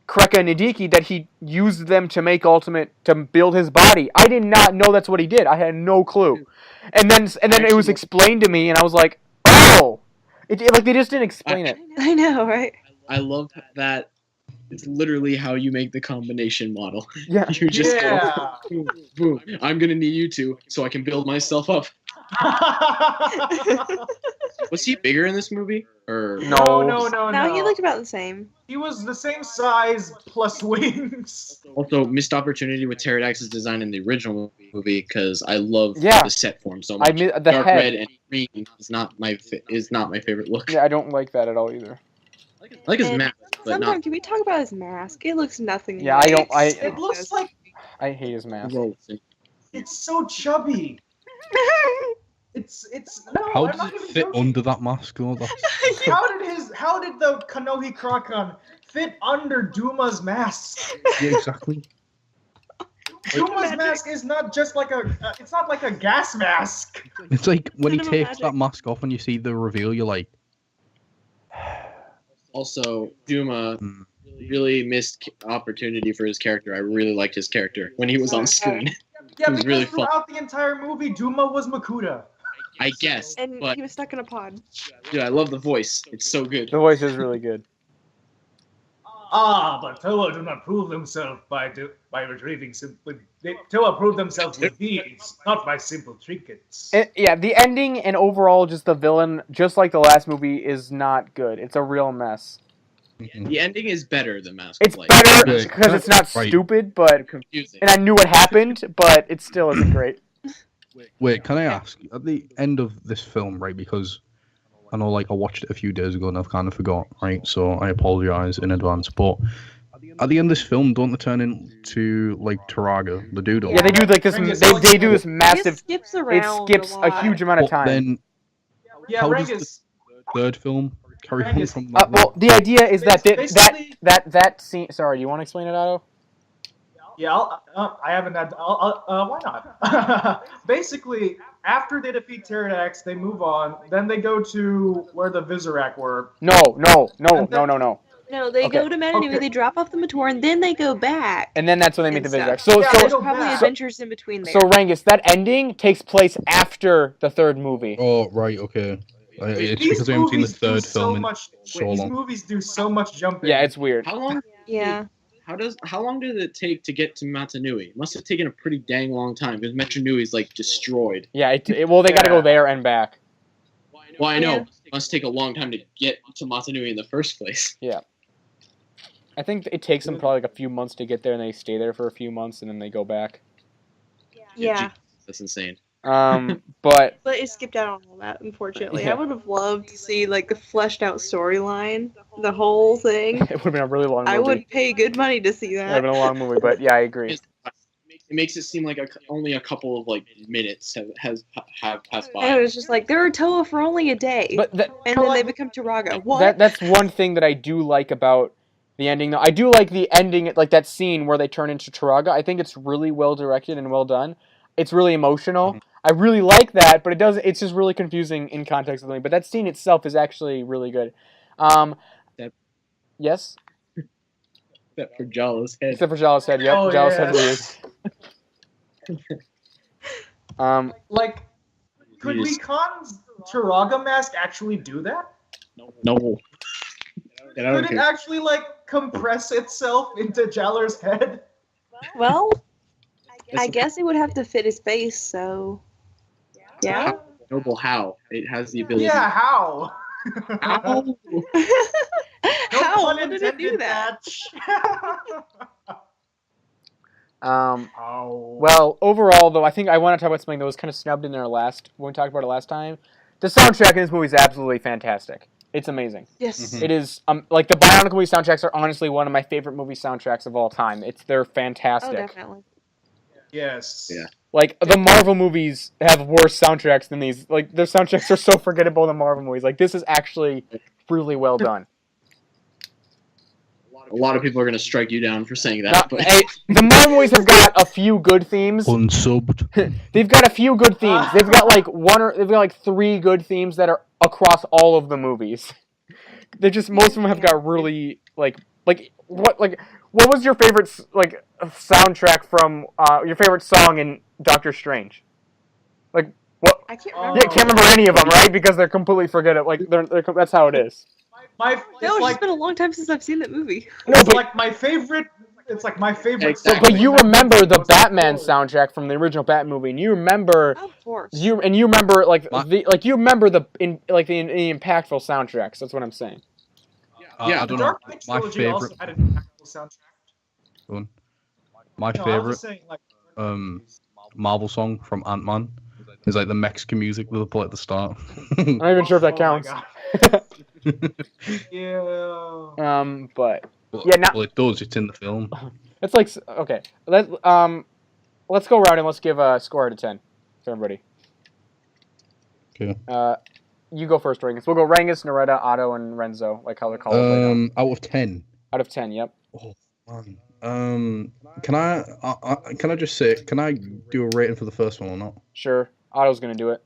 Kreka and Nidiki that he used them to make to build his body. I did not know that's what he did. I had no clue. And then it was explained to me, and I was like, oh, like they just didn't explain it. I know, right? I love that. It's literally how you make the combination model. Yeah. You just yeah. go, boom, boom. I'm gonna need you two so I can build myself up. Was he bigger in this movie? Or No. No, he looked about the same. He was the same size plus wings. Also, missed opportunity with Pterodactyl's design in the original movie because I love Yeah. the set form so much. The Dark head. red and green is not my favorite look. Yeah, I don't like that at all either. I like his And mask, but Sometimes, not. can we talk about his mask? It looks nothing Yeah, like It looks like I hate his mask. it's so chubby. It's no. How I'm does not it even fit joking. under that mask though? How did the Kanohi Kraken fit under Duma's mask? Yeah, exactly. Duma's mask is not just like it's not like a gas mask. It's like when he Cinema takes magic. that mask off and you see the reveal, you're like, Also, Duma Hmm. really missed opportunity for his character. I really liked his character when he was on screen. Yeah, It was because really fun. throughout the entire movie, Duma was Makuta. I guess, And but he was stuck in a pod. dude, I love the voice. It's so good. The voice is really good. But Toa do not prove themselves by retrieving simply. Toa prove themselves with deeds, not by simple trinkets. Yeah, the ending and overall just the villain, just like the last movie, is not good. It's a real mess. The ending is better than Mask It's of Light. better Yeah, because it's not right. stupid, but Confusing. and I knew what happened, but it still isn't great. wait, can I ask, at the end of this film, right, because I know, like, I watched it a few days ago and I've kind of forgot, right, so I apologise in advance, but at the end of this film, don't they turn into, like, Taraga, the doodle? Yeah, they do like this. They do this It massive. skips It around skips a a lot. huge amount of But time. then, Yeah, how does Rengus. third film carry on Rengus, from Well, the idea is that Basically- that scene. Sorry, do you want to explain it, Otto? Yeah, I haven't had. Why not? Basically, after they defeat Pterodactyl, they move on. Then they go to where the Vizirac were. No. No, they Okay. go to Mananui, Okay. they drop off the Mator, and then they go back. And then that's when they meet and the Vizirac. stuff. So Yeah, so they go Probably back. adventures in between there. so Rangus, that ending takes place after the third movie. Oh, right, okay. It's These because I haven't seen the movies do third so film in much. so These long. movies do so much jumping. Yeah, it's weird. How long? Yeah. How long did it take to get to Matanui? It must have taken a pretty dang long time because Matanui is like destroyed. Yeah, well, they got to go there and back. Well, I know. Yeah. It must take a long time to get to Matanui in the first place. I think it takes them probably like a few months to get there, and they stay there for a few months, and then they go back. Yeah. That's insane. But But it skipped out on all that, unfortunately. Yeah. I would have loved to see like the fleshed out storyline, the whole thing. it would have been a really long movie. I would pay good money to see It would have that. been a long movie, but yeah, I agree. It makes it seem like only a couple of like minutes have passed by. And it was just like they're a Toa for only a day, But and then they become Turaga. What? that's one thing that I do like about the ending, though. I do like the ending, like that scene where they turn into Turaga. I think it's really well directed and well done. It's really emotional. I really like that, but it's just really confusing in context of the movie. But that scene itself is actually really good. Yes? Except for Jaller's head. Except for Jaller's head, yep. Oh, Jaller's yes. head weird. Like, could Wikan's Turaga mask actually do that? No. Could it actually, like, compress itself into Jaller's head? Well, I guess it would have to fit his face, so yeah. Noble how? It has the ability. Yeah, how? How? No How? pun How did it do intended, that? Well, overall, though, I think I want to talk about something that was kind of snubbed in there when we talked about it last time. The soundtrack in this movie is absolutely fantastic. It's amazing. Yes. It is, like, the Bionic movie soundtracks are honestly one of my favorite movie soundtracks of all time. They're fantastic. Oh, definitely. Yes. Yeah. Like, the Marvel movies have worse soundtracks than these. Like, their soundtracks are so forgettable in the Marvel movies. Like, this is actually really well done. A lot of people are going to strike you down for saying that. Now, But hey, the Marvel movies have got a few good themes. Unsubbed. They've got a few good themes. They've got like 3 good themes that are across all of the movies. They just most of them have got really what was your favorite soundtrack from your favorite song in Doctor Strange? Like what? I can't Oh. remember. You can't remember any of them, right? Because they're completely forgettable. Like they're that's how it is. No, it's just been a long time since I've seen that movie. No, but like my favorite. It's like my favorite. Exactly. but you remember the Batman soundtrack from the original Batman movie, and you remember. Oh, of course. You remember you remember the impactful soundtracks. That's what I'm saying. Yeah, I The don't know. Dark Knight My trilogy also favorite. had an impactful soundtrack. My No, I was favorite just saying, like, Marvel song from Ant-Man is like the Mexican music that they play at the start. I'm not even sure if that oh my counts. God. Yeah. But Well, Yeah, now- well, it does. It's in the film. it's like okay. Let's go around and let's give a score out of 10 to everybody. Okay. You go first, Rangus. We'll go Rangus, Niretta, Otto, and Renzo, like how they're called. Right Out of 10. now. Out of 10, yep. Oh man. Can I just say? Can I do a rating for the first one or not? Sure. Otto's gonna do it.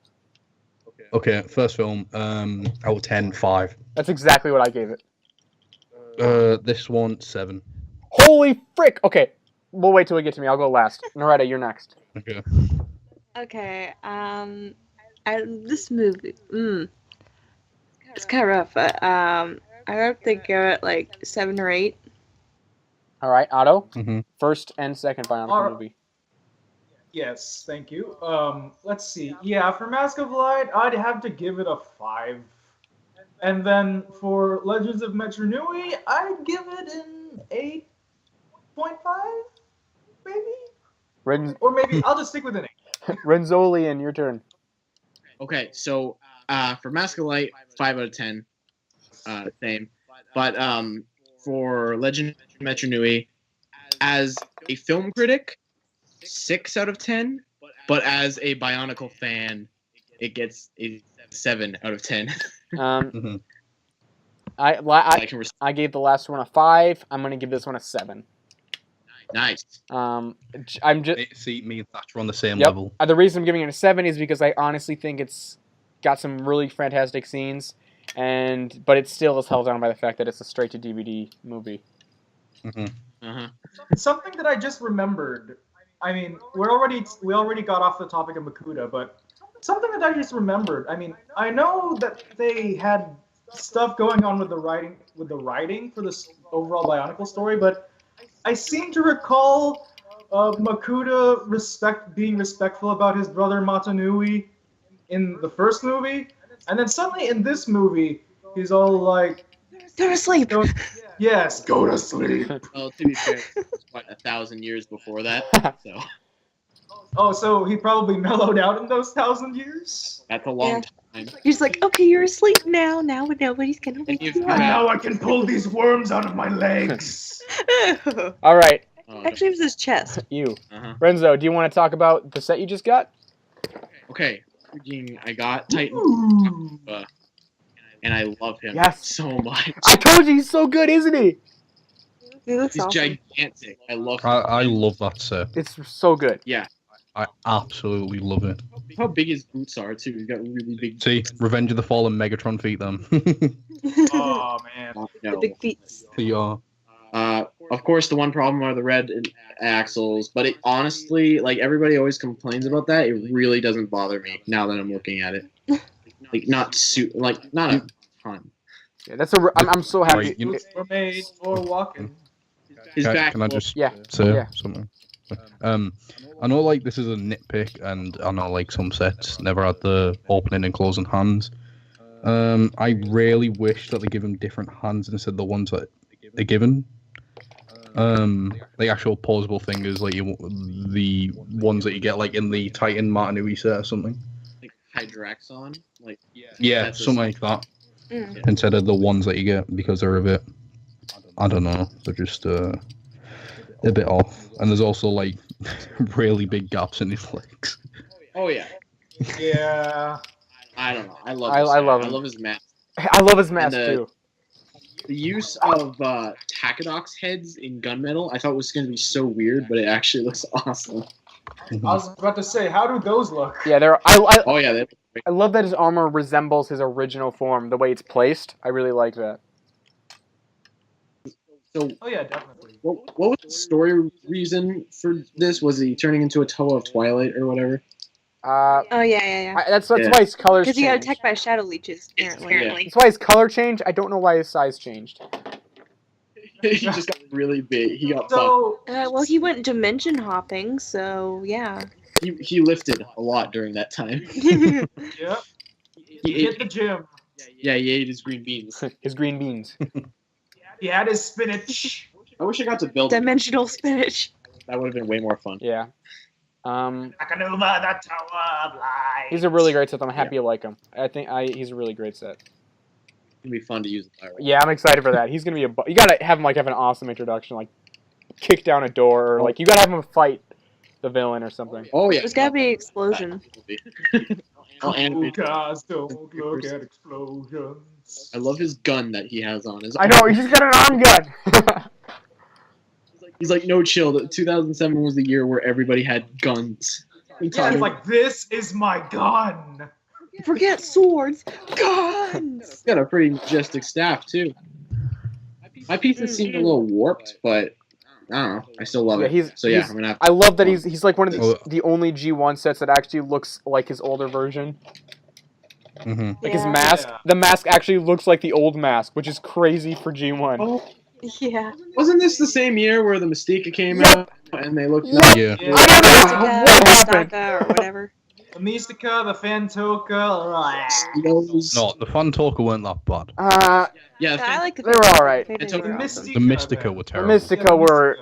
Okay. First film. Out of 10, 5. That's exactly what I gave it. This one 7. Holy frick! Okay, we'll wait till we get to me. I'll go last. Niretta, you're next. Okay. Okay, this movie, it's kind of rough, but I would think give it like 7 or 8. All right, Otto. Mm-hmm. First and second Bionic Alright. movie. Yes, thank you. Let's see. Yeah, for Mask of Light, I'd have to give it a 5. And then for Legends of Metro Nui, I'd give it an 8.5, maybe? Or maybe I'll just stick with an 8. Renzolian, your turn. okay, so for Mask of Light, 5 out of 10. Same. But for Legend of Metro Nui, as a film critic, 6 out of 10. But as a Bionicle fan, it gets a 7 out of 10. Mm-hmm. I gave the last one a 5. I'm gonna give this one a 7. Nice. I'm just See, me and Thatch are on the same Yep. level. The reason I'm giving it a 7 is because I honestly think it's got some really fantastic scenes, but it still is held down by the fact that it's a straight to DVD movie. Mm-hmm. Uh-huh. Something that I just remembered. I mean, we already got off the topic of Makuta, but something that I just remembered. I mean, I know that they had stuff going on with the writing for this overall Bionicle story, but I seem to recall Makuta being respectful about his brother Matanui in the first movie, and then suddenly in this movie, he's all like, Go to sleep! yes, go to sleep. Well, to be fair, it's quite 1,000 years before that. So Oh, so he probably mellowed out in those 1,000 years? That's a long time. He's like, okay, you're asleep now. Now nobody's gonna And wake you've you got- up. Now I can pull these worms out of my legs. All right, Oh, Actually, it was his chest. you, uh-huh. Renzo. Do you want to talk about the set you just got? Okay. Freaking, I got Titan, Ooh. and I love him Yes. so much. I told you he's so good, isn't he? He looks He's awesome. gigantic. I love him. I love that set. It's so good. Yeah. I absolutely love it. How big his boots are too. He's got really big. See, Revenge of the Fallen Megatron feet them. Oh, man. The No. big feet. They are. Of course, the one problem are the red axles, but it honestly, like everybody always complains about that. It really doesn't bother me now that I'm looking at it. Like not not a ton. Yeah, that's I'm so happy. Right, you know- Boots were made for walking. His Can, back. can I just Yeah. say Yeah. something? I know like this is a nitpick, and I know like some sets never had the opening and closing hands. I really wish that they give him different hands instead of the ones that they're given. The actual posable fingers, like the ones that you get like in the Titan Martinui set or something. like Hydraxon. Like Yeah, That's something like that. Mm. Instead of the ones that you get because they're a bit, I don't know, they're just a bit off. And there's also like really big gaps in his legs. oh yeah. Yeah. I don't know. I love. I This love I him. love his mask. I love his mask the- too. The use of Takedox heads in gunmetal, I thought was going to be so weird, but it actually looks awesome. I was about to say, how do those look? Yeah, Oh yeah, they I love that his armor resembles his original form. The way it's placed, I really like that. so. Oh, yeah, definitely. What was the story reason for this? Was he turning into a Toa of Twilight or whatever? Oh yeah. That's Yeah. why his colors Because he got changed. attacked by shadow leeches. Apparently. That's why his color changed. I don't know why his size changed. He just got really big. He got buffed. So, Well, he went dimension hopping, so yeah. He lifted a lot during that time. yeah, He hit ate, the gym. yeah, he ate his green beans. His green beans. He had his spinach. I wish I got to build it. Dimensional spinach. That would have been way more fun. Yeah. Nakanuma, the Tower of Light. He's a really great set. I'm happy you like him. I think he's a really great set. It'd be fun to use the pyro. Yeah, I'm excited for that. He's gonna be you gotta have him have an awesome introduction, like kick down a door, or like you gotta have him fight the villain or something. Oh yeah. There's gotta be an explosion. Oh, and Cars don't look at explosions. I love his gun that he has on his. I know he's just got an arm gun. He's like, no, chill. 2007 was the year where everybody had guns. Yeah, it's like, this is my gun. Forget swords, guns. He's got a pretty majestic staff too. My pieces seem a little warped, but I don't know. I still love Yeah, it. So yeah, I'm gonna have I love that he's like one of Oh. the only G1 sets that actually looks like his older version. Mhm. Like his Yeah. mask, Yeah. the mask actually looks like the old mask, which is crazy for G1. Oh, Yeah. wasn't this the same year where the Mystica came Yep. out and they looked? Yep. Yeah. Yeah. I don't know Mystica, what happened. Saka, or whatever. The Mystica, the Fantoka. Those- No, the Fantoka weren't that bad. Yeah, I like the They were alright. They The were The awesome. Mystica. The Mystica then. were The terrible. Mystica were,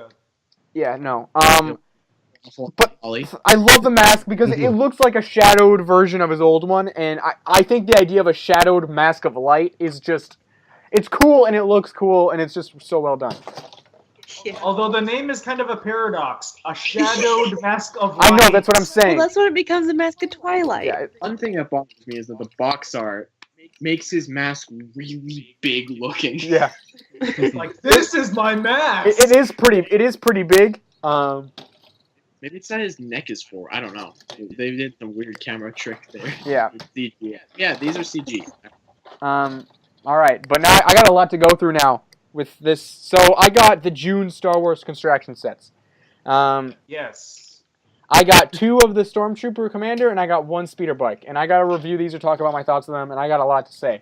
yeah, no. But- Ollie. I love the mask because it looks like a shadowed version of his old one, and I think the idea of a shadowed mask of light is just, it's cool and it looks cool and it's just so well done. Yeah. Although the name is kind of a paradox. A shadowed mask of light. I know, that's what I'm saying. Well, that's when it becomes a mask of Twilight. Yeah, One thing that bothers me is that the box art makes his mask really big looking. yeah. Like, this is my mask. It is pretty big. Maybe it's not his neck is for. I don't know. They did some weird camera trick there. Yeah. It's CG. Yeah, these are CG. All right, but now I got a lot to go through now with this. So I got the June Star Wars construction sets. Yes. I got 2 of the Stormtrooper Commander, and I got 1 speeder bike. And I got to review these or talk about my thoughts on them, and I got a lot to say.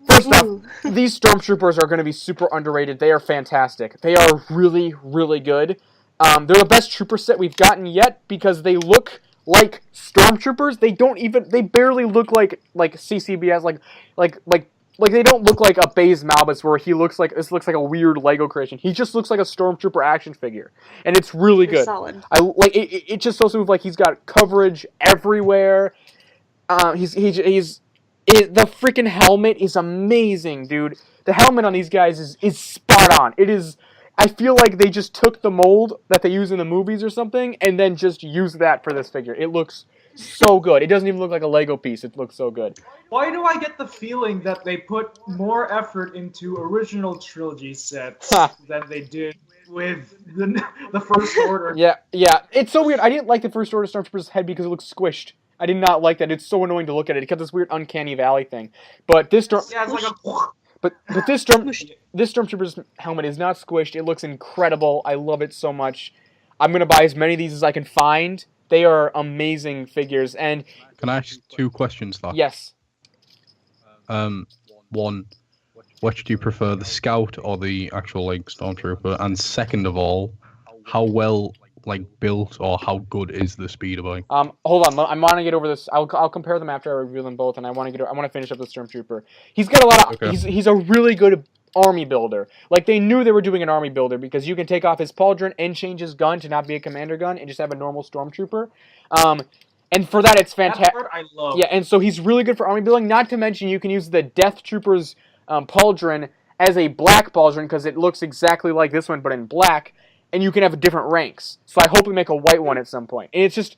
First off, Ooh. these Stormtroopers are going to be super underrated. They are fantastic. They are really, really good. They're the best trooper set we've gotten yet because they look like Stormtroopers. They barely look like CCBS, like they don't look like a Baze Malbus where he looks like this looks like a weird Lego creation. He just looks like a Stormtrooper action figure, and it's really They're good. solid. I like it. It's just so smooth. Like he's got coverage everywhere. The freaking helmet is amazing, dude. The helmet on these guys is spot on. It is. I feel like they just took the mold that they use in the movies or something, and then just used that for this figure. It looks so good. It doesn't even look like a Lego piece. It looks so good. Why do I get the feeling that they put more effort into original trilogy sets than they did with the First Order? Yeah. It's so weird. I didn't like the First Order Stormtrooper's head because it looked squished. I did not like that. It's so annoying to look at it. It got this weird uncanny valley thing. But this Yeah, it's like a. But this Stormtrooper's helmet is not squished. It looks incredible. I love it so much. I'm gonna buy as many of these as I can find. They are amazing figures. And Can I ask 2 questions, though? yes, One, which do you prefer, the Scout or the actual like Stormtrooper? And second of all, how well like built or how good is the speeder bike? hold on. I want to get over this. I'll compare them after I review them both, and I want to finish up the Stormtrooper. He's got a lot of. Okay. He's a really good army builder. Like they knew they were doing an army builder because you can take off his pauldron and change his gun to not be a commander gun and just have a normal Stormtrooper. And for that, it's That fantastic. part I love. Yeah, and so he's really good for army building. Not to mention, you can use the Death Trooper's pauldron as a black pauldron because it looks exactly like this one, but in black. And you can have different ranks. So I hope we make a white one at some point. And it's just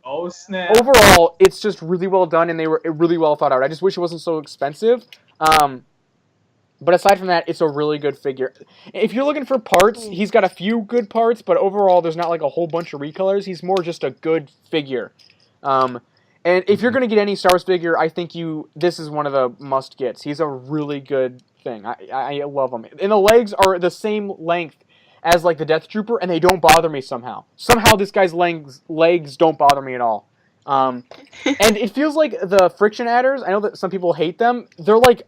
Oh snap! overall, it's just really well done, and they were really well thought out. I just wish it wasn't so expensive. But aside from that, it's a really good figure. If you're looking for parts, he's got a few good parts, but overall, there's not like a whole bunch of recolors. He's more just a good figure. And if you're gonna get any Star Wars figure, I think this is one of the must gets. He's a really good thing. I love him. And the legs are the same length as like the Death Trooper, and they don't bother me somehow. Somehow this guy's legs don't bother me at all. And it feels like the friction adders, I know that some people hate them, they're like,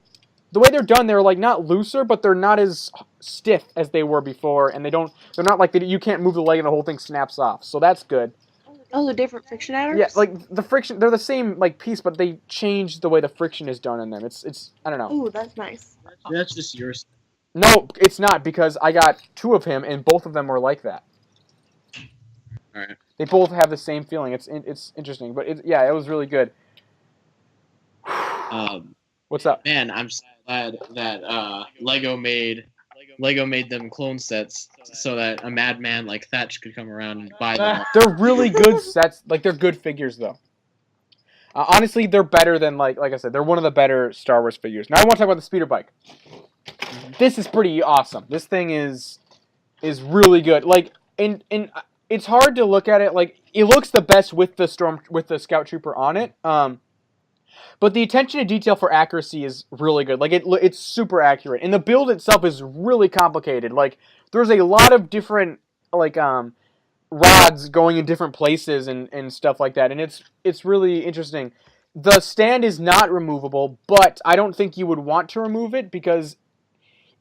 the way they're done, they're like not looser, but they're not as stiff as they were before, and they're not like, you can't move the leg and the whole thing snaps off, so that's good. Oh, the different friction adders? Yeah, like the friction, they're the same like piece, but they changed the way the friction is done in them. It's I don't know. Ooh, that's nice. That's just yours. No, it's not, because I got 2 of him, and both of them were like that. All right. They both have the same feeling. It's interesting, but it was really good. What's up? Man, I'm so glad that Lego made them clone sets so that a madman like Thatch could come around and buy them. They're really good sets. Like, they're good figures, though. Honestly, they're better than, like I said, they're one of the better Star Wars figures. Now I want to talk about the speeder bike. This is pretty awesome. This thing is really good. Like, and it's hard to look at it. Like, it looks the best with the Scout Trooper on it. But the attention to detail for accuracy is really good. Like, it's super accurate. And the build itself is really complicated. Like, there's a lot of different, like, rods going in different places and stuff like that. And it's really interesting. The stand is not removable, but I don't think you would want to remove it because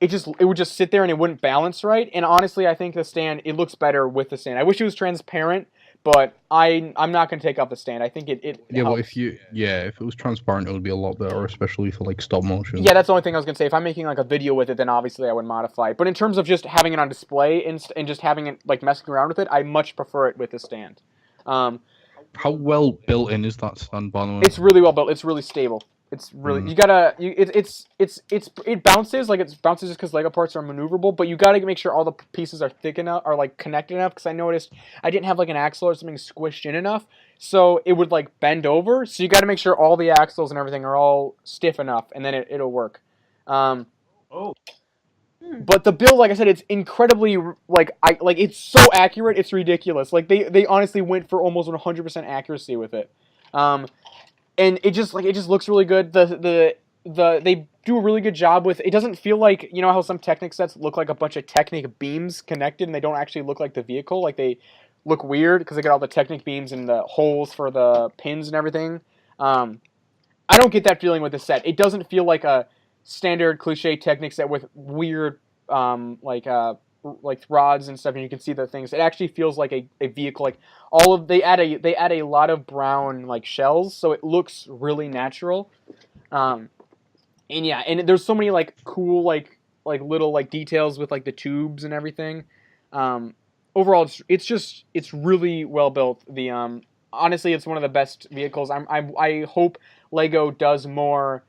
it would just sit there and it wouldn't balance right. And honestly, I think the stand, it looks better with the stand. I wish it was transparent, but I'm not going to take off the stand. I think it Yeah, helps. but if it was transparent, it would be a lot better, especially for like stop motion. Yeah, that's the only thing I was going to say. If I'm making like a video with it, then obviously I would modify it. But in terms of just having it on display and just having it like messing around with it, I much prefer it with the stand. How well built in is that stand, by the way? It's really well built. It's really stable. It's really it bounces just because Lego parts are maneuverable, but you gotta make sure all the pieces are thick enough, are like connected enough. Because I noticed I didn't have like an axle or something squished in enough, so it would like bend over. So you gotta make sure all the axles and everything are all stiff enough, and then it'll work. Oh. But the build, like I said, it's incredibly it's so accurate, it's ridiculous. Like they honestly went for almost 100% accuracy with it. And it just looks really good. They do a really good job with it. Doesn't feel like, you know how some Technic sets look like a bunch of Technic beams connected and they don't actually look like the vehicle. Like they look weird because they got all the Technic beams and the holes for the pins and everything. I don't get that feeling with the set. It doesn't feel like a standard cliche Technic set with weird like rods and stuff, and you can see the things. It actually feels like a vehicle. Like they add a lot of brown like shells, so it looks really natural. And And yeah, and there's so many like cool like little like details with like the tubes and everything. Overall, it's really well built. The honestly, it's one of the best vehicles. I hope Lego does more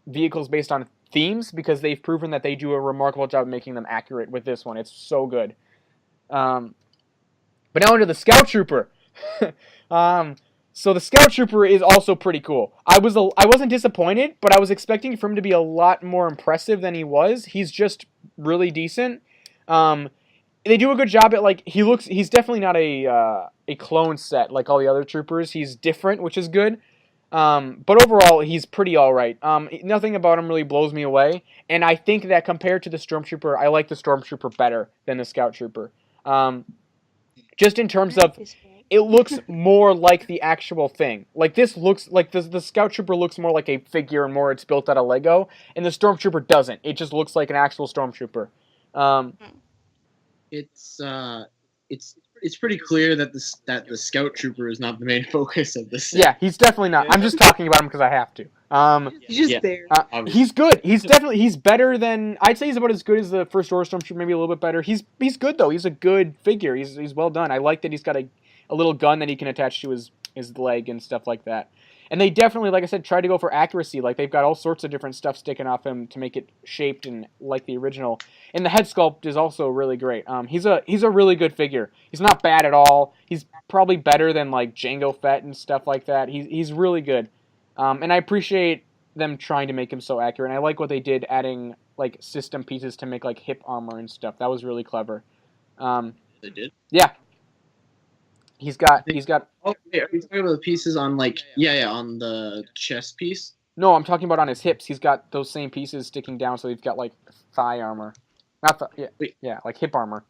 vehicles based on themes, because they've proven that they do a remarkable job of making them accurate with this one. It's so good. But now into the Scout Trooper. So the Scout Trooper is also pretty cool. I wasn't disappointed, but I was expecting for him to be a lot more impressive than he was. He's just really decent. They do a good job at like he's definitely not a clone set like all the other troopers. He's different, which is good. But overall, he's pretty alright. Nothing about him really blows me away. And I think that compared to the Stormtrooper, I like the Stormtrooper better than the Scout Trooper. Just in terms of, it looks more like the actual thing. Like this looks like the Scout Trooper looks more like a figure and more it's built out of Lego. And the Stormtrooper doesn't. It just looks like an actual Stormtrooper. It's pretty clear that the Scout Trooper is not the main focus of this. Yeah, he's definitely not. I'm just talking about him because I have to. He's just there. He's good. He's better than, I'd say he's about as good as the First Order Stormtrooper, maybe a little bit better. He's good though. He's a good figure. He's well done. I like that he's got a little gun that he can attach to his leg and stuff like that. And they definitely, like I said, tried to go for accuracy. Like they've got all sorts of different stuff sticking off him to make it shaped and like the original. And the head sculpt is also really great. He's a really good figure. He's not bad at all. He's probably better than like Jango Fett and stuff like that. He's really good. And I appreciate them trying to make him so accurate. And I like what they did, adding like system pieces to make like hip armor and stuff. That was really clever. They did? Yeah. He's got. Oh, wait, are you talking about the pieces on like on the chest piece? No, I'm talking about on his hips. He's got those same pieces sticking down, so he's got like thigh armor, like hip armor.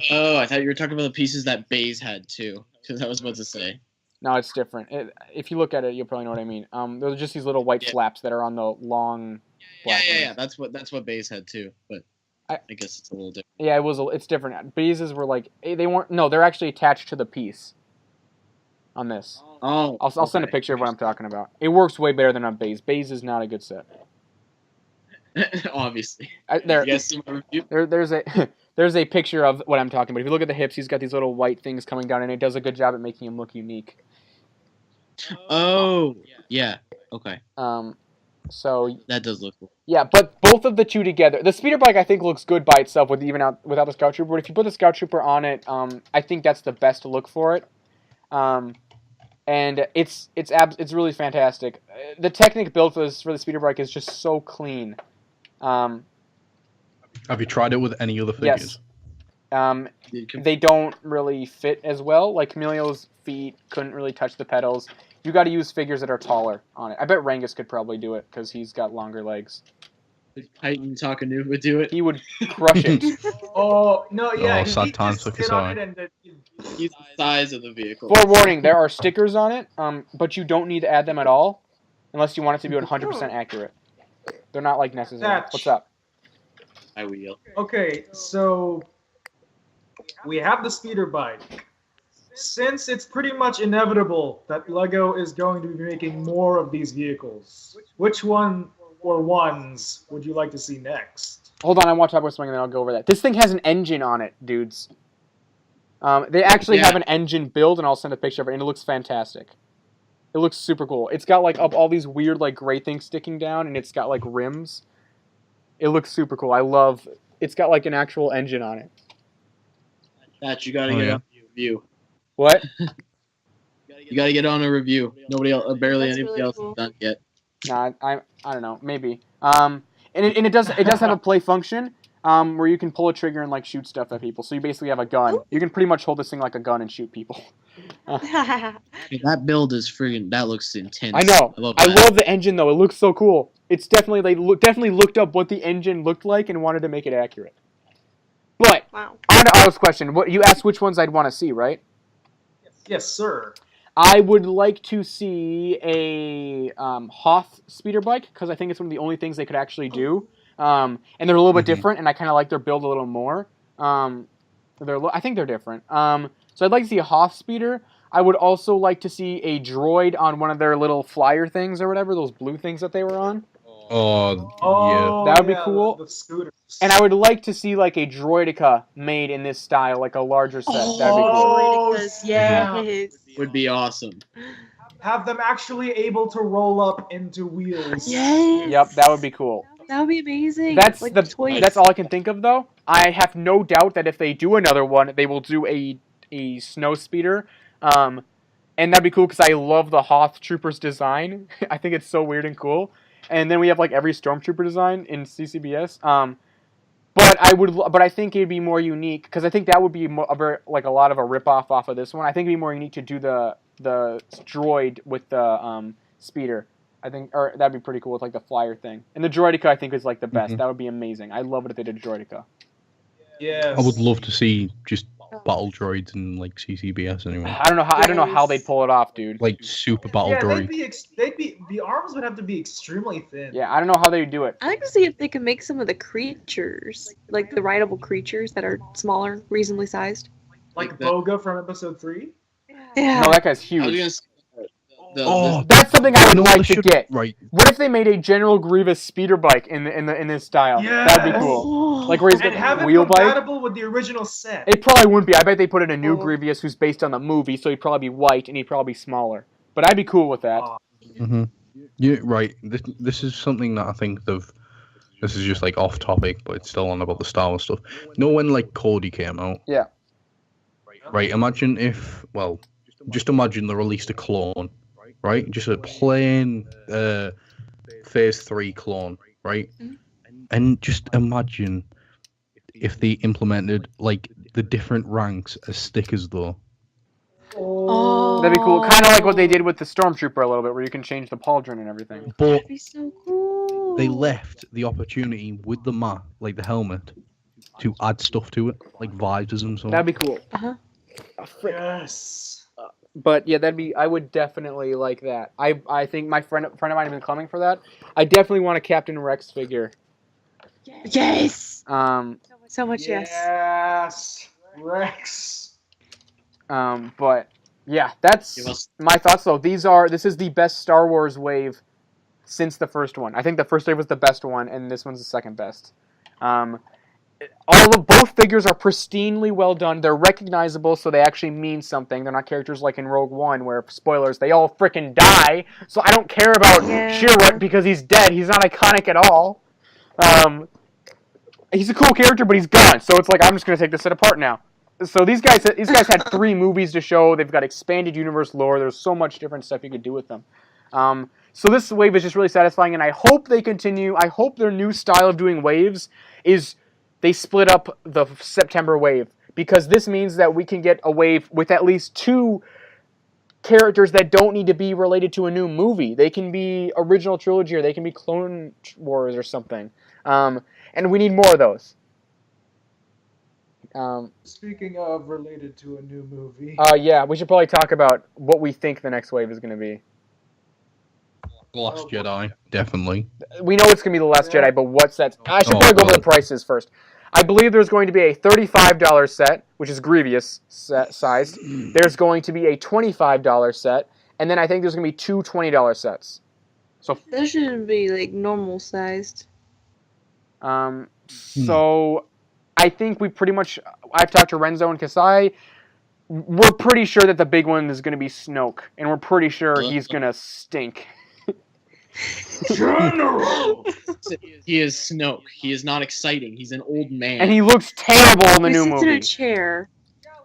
Oh, I thought you were talking about the pieces that Baze had too, because I was about to say. No, it's different. If you look at it, you'll probably know what I mean. Those are just these little white flaps that are on the long. Yeah. That's what Baze had too, but. I guess it's a little different. Yeah, it's different. Bazes were like they weren't. No, they're actually attached to the piece. On this. Oh. I'll send a picture of what I'm talking about. It works way better than on Baze. Baze is not a good set. Obviously. There. You guys see my review? There's a picture of what I'm talking about. If you look at the hips, he's got these little white things coming down, and it does a good job at making him look unique. Oh. Yeah. Okay. So that does look cool. Yeah, but both of the two together, the speeder bike I think looks good by itself without the Scout Trooper. But if you put the Scout Trooper on it, I think that's the best look for it. And it's really fantastic. The Technic build for the speeder bike is just so clean. Have you tried it with any other figures? Yes. They don't really fit as well. Like Camilleo's feet couldn't really touch the pedals. You got to use figures that are taller on it. I bet Rangus could probably do it because he's got longer legs. Titan Takanu would do it. He would crush it. Oh no, yeah. Sad times for Kasai. He's the size of the vehicle. Forewarning: there are stickers on it, but you don't need to add them at all, unless you want it to be 100% accurate. They're not like necessary. What's up? I wheel. Okay, so we have the speeder bike. Since it's pretty much inevitable that Lego is going to be making more of these vehicles, which one or ones would you like to see next? Hold on, I want to talk about something and then I'll go over that. This thing has an engine on it, dudes. They actually have an engine build, and I'll send a picture of it, and it looks fantastic. It looks super cool. It's got like all these weird like gray things sticking down, and it's got like rims. It looks super cool. It's got like an actual engine on it. That you gotta get on a review. What? You gotta get on a review. Nobody else, barely anybody else has done it yet. Nah, I don't know, maybe. And it does have a play function, where you can pull a trigger and like shoot stuff at people. So you basically have a gun. You can pretty much hold this thing like a gun and shoot people. That build is friggin'. That looks intense. I know. I love the engine though. It looks so cool. It's definitely definitely looked up what the engine looked like and wanted to make it accurate. But wow. On to Otto's question. What you asked which ones I'd want to see, right? Yes, sir. I would like to see a Hoth speeder bike, because I think it's one of the only things they could actually do. And they're a little bit different, and I kind of like their build a little more. I think they're different. So I'd like to see a Hoth speeder. I would also like to see a droid on one of their little flyer things or whatever, those blue things that they were on. Oh, That would be yeah, cool. The scooters. And I would like to see like a droidica made in this style, like a larger set. That'd be cool. Oh, Yes. Would be awesome. Have them actually able to roll up into wheels. Yes. Yep, that would be cool. That would be amazing. That's like the toys. that's all I can think of though. I have no doubt that if they do another one, they will do a snow speeder. And that'd be cool because I love the Hoth Troopers design. I think it's so weird and cool. And then we have like every Stormtrooper design in CCBS. But I think it'd be more unique because I think that would be like a lot of a ripoff off of this one. I think it'd be more unique to do the droid with the speeder. I think, or that'd be pretty cool with like the flyer thing. And the droidica I think is like the best. That would be amazing. I love it if they did a droidica. Yes. I would love to see just battle droids in like CCBS anyway. I don't know how they'd pull it off, dude. Like super battle Yeah, droids. they'd be the arms would have to be extremely thin. Yeah, I don't know how they'd do it. I like to see if they can make some of the creatures, like the rideable creatures that are smaller, reasonably sized. Like Boga from episode 3. Yeah. No, that guy's I was huge. gonna say, That's something I would like to get. Right. What if they made a General Grievous speeder bike in this style? Yes. That'd be cool. Like where he's And got have a it wheel bike. compatible with the original set. It probably wouldn't be. I bet they put in a new Grievous who's based on the movie, so he'd probably be white and he'd probably be smaller. But I'd be cool with that. Mm-hmm. Yeah, right. This is something that I think this is just like off topic, but it's still on about the Star Wars stuff. You know when like Cody came out? Yeah. Right. Imagine just imagine they released a clone, right? Just a plain Phase 3 clone, right? And just imagine if they implemented like the different ranks as stickers though. Oh. That'd be cool. Kind of like what they did with the Stormtrooper a little bit, where you can change the pauldron and everything. But That'd be so cool. they left the opportunity with the mat, like the helmet, to add stuff to it, like visors and so on. That'd be cool. Uh-huh. Yes. But yeah, I would definitely like that. I think my friend of mine has been coming for that. I definitely want a Captain Rex figure. Yes. So much yes. Yes. Rex. But yeah, that's my thoughts though. This is the best Star Wars wave since the first one. I think the first wave was the best one, and this one's the second best. Both figures are pristinely well done. They're recognizable, so they actually mean something. They're not characters like in Rogue One, where, spoilers, they all freaking die. So I don't care about Chirrut because he's dead. He's not iconic at all. He's a cool character, but he's gone. So it's like, I'm just going to take this set apart now. So these guys had 3 movies to show. They've got expanded universe lore. There's so much different stuff you could do with them. So this wave is just really satisfying, and I hope they continue. I hope their new style of doing waves is they split up the September wave, because this means that we can get a wave with at least 2 characters that don't need to be related to a new movie. They can be original trilogy, or they can be Clone Wars or something. And we need more of those. Speaking of related to a new movie. Yeah, we should probably talk about what we think the next wave is going to be. The Last Jedi, definitely. We know it's going to be The Last Jedi, but what's that? I should probably go over the prices first. I believe there's going to be a $35 set, which is Grievous sized. There's going to be a $25 set, and then I think there's going to be 2 $20 sets. So that shouldn't be like normal sized. So I think I've talked to Renzo and Kasai. We're pretty sure that the big one is going to be Snoke, and we're pretty sure he's going to stink. General! He is Snoke. He is not exciting. He's an old man. And he looks terrible in the new He sits in movie. a chair.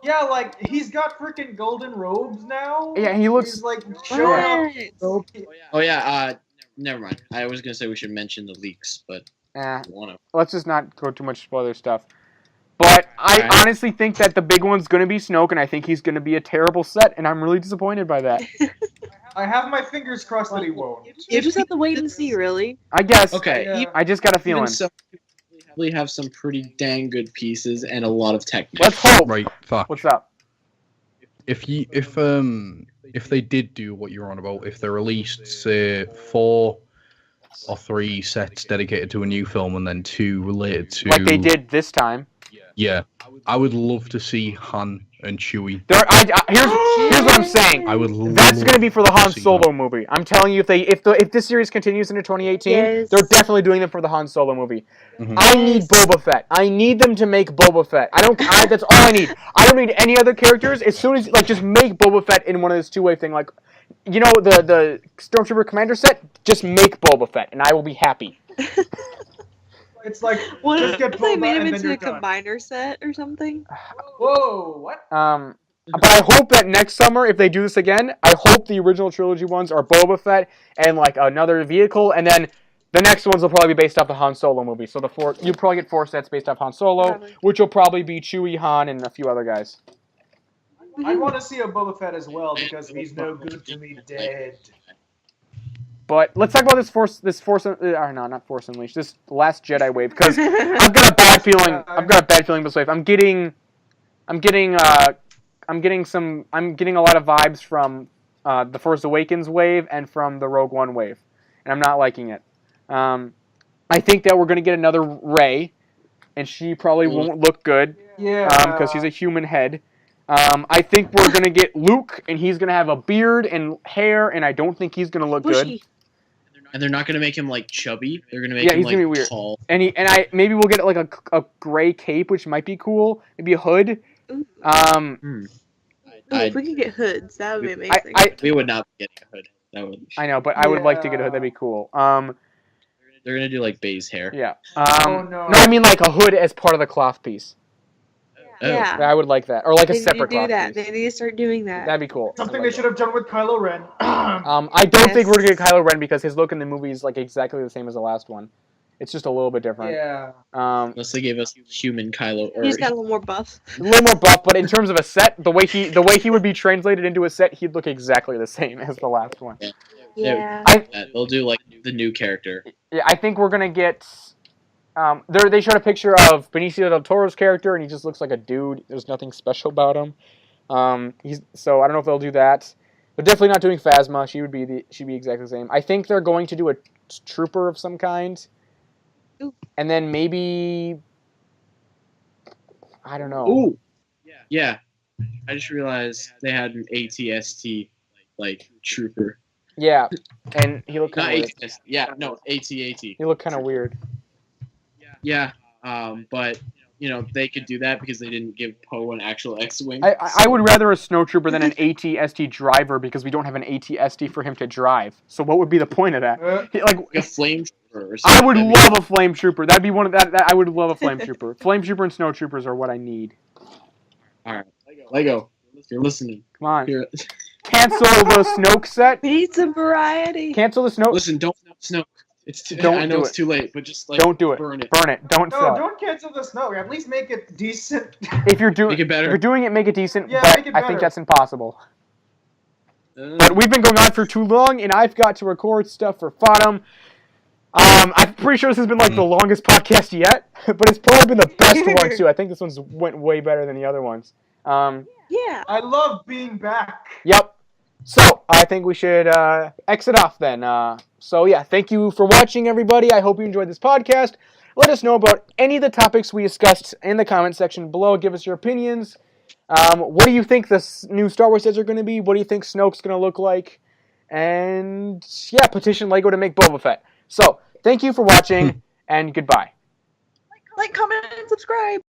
Yeah, like, he's got freaking golden robes now. Yeah, he looks... He's like showing What? up. Oh yeah, never mind. I was gonna say we should mention the leaks, but Let's just not go too much spoiler stuff. But I honestly think that the big one's going to be Snoke, and I think he's going to be a terrible set, and I'm really disappointed by that. I have my fingers crossed that he won't. You just have to wait and see, really. I guess. Okay. Yeah. I just got a feeling. We have some pretty dang good pieces and a lot of tech. Let's hope. Right, fuck. What's up? If they did do what you're on about, if they released, say, 4 or 3 sets dedicated to a new film and then 2 related to... Like they did this time. Yeah, I would love to see Han and Chewie. Here's what I'm saying. I would. That's going to be for the Han to see Solo movie. I'm telling you, if this series continues into 2018, Yes. they're definitely doing them for the Han Solo movie. Mhm. I need Boba Fett. I need them to make Boba Fett. That's all I need. I don't need any other characters. As soon as just make Boba Fett in one of this two-way thing, the Stormtrooper Commander set. Just make Boba Fett, and I will be happy. It's like What just if get they Boba made him and then into you're a done. combiner set or something? Whoa, what? But I hope that next summer, if they do this again, I hope the original trilogy ones are Boba Fett and another vehicle, and then the next ones will probably be based off the Han Solo movie. So you'll probably get 4 sets based off Han Solo, Probably. which will probably be Chewie, Han, and a few other guys. I want to see a Boba Fett as well because he's no good to me dead. But let's talk about this Force not Force Unleashed, this Last Jedi wave, because I've got a bad feeling. I've got a bad feeling this wave. I'm getting a lot of vibes from the Force Awakens wave and from the Rogue One wave, and I'm not liking it. I think that we're gonna get another Rey, and she probably won't look good. Yeah. Because she's a human head. I think we're gonna get Luke, and he's gonna have a beard and hair, and I don't think he's gonna look good. And they're not gonna make him chubby. They're gonna make Yeah, him he's gonna be weird. tall. And maybe we'll get a gray cape, which might be cool. Maybe a hood. Ooh, if we could get hoods, that would be amazing. We would not be getting a hood. That would. I know, but I would like to get a hood. That'd be cool. They're gonna do Bay's hair. Yeah. Oh, no. I mean a hood as part of the cloth piece. Oh. Yeah. I would like that, or a They need to separate do cloth that. piece. They need to start doing that. That'd be cool. Something they should have done with Kylo Ren. I don't think Yes. we're gonna get Kylo Ren because his look in the movie is exactly the same as the last one. It's just a little bit different. Yeah. Unless they gave us human Kylo. Or He's got a little more buff. A little more buff, but in terms of a set, the way he would be translated into a set, he'd look exactly the same as the last one. Yeah. they'll do the new character. Yeah, I think we're gonna get. They showed a picture of Benicio del Toro's character, and he just looks like a dude. There's nothing special about him. So I don't know if they'll do that. They're definitely not doing Phasma. She'd be exactly the same. I think they're going to do a trooper of some kind, Ooh. and then maybe I don't know. Ooh, yeah. I just realized they had an ATST trooper. Yeah, and he looked Not kind of weird. ATST. Yeah, no AT-AT. He looked kind of weird. Yeah, but they could do that because they didn't give Poe an actual X-wing. I would rather a snowtrooper than an ATST driver because we don't have an ATST for him to drive. So what would be the point of that? A flame trooper or I something. would love a flame trooper. That'd be one of that. I would love a flame trooper. Flame trooper and snow troopers are what I need. All right, Lego, if you're listening, Come on, here. cancel the Snoke set. We need some variety. Cancel the Snoke. Listen, don't Snoke. It's too. Don't I know do it's it. too late, but just Don't do it. burn it. Burn it. Don't No, sell it. don't cancel the snow. At least make it decent. If you're doing, Make it better. if you're doing it, make it decent. Yeah, but make it I think better. that's impossible. But we've been going on for too long, and I've got to record stuff for Fodom. I'm pretty sure this has been the longest podcast yet, but it's probably been the best one too. I think this one's went way better than the other ones. Yeah. I love being back. Yep. So I think we should exit off then. So yeah, thank you for watching, everybody. I hope you enjoyed this podcast. Let us know about any of the topics we discussed in the comment section below. Give us your opinions. What do you think the new Star Wars sets are going to be? What do you think Snoke's going to look like? And yeah, petition Lego to make Boba Fett. So thank you for watching, and goodbye. Like, comment, and subscribe.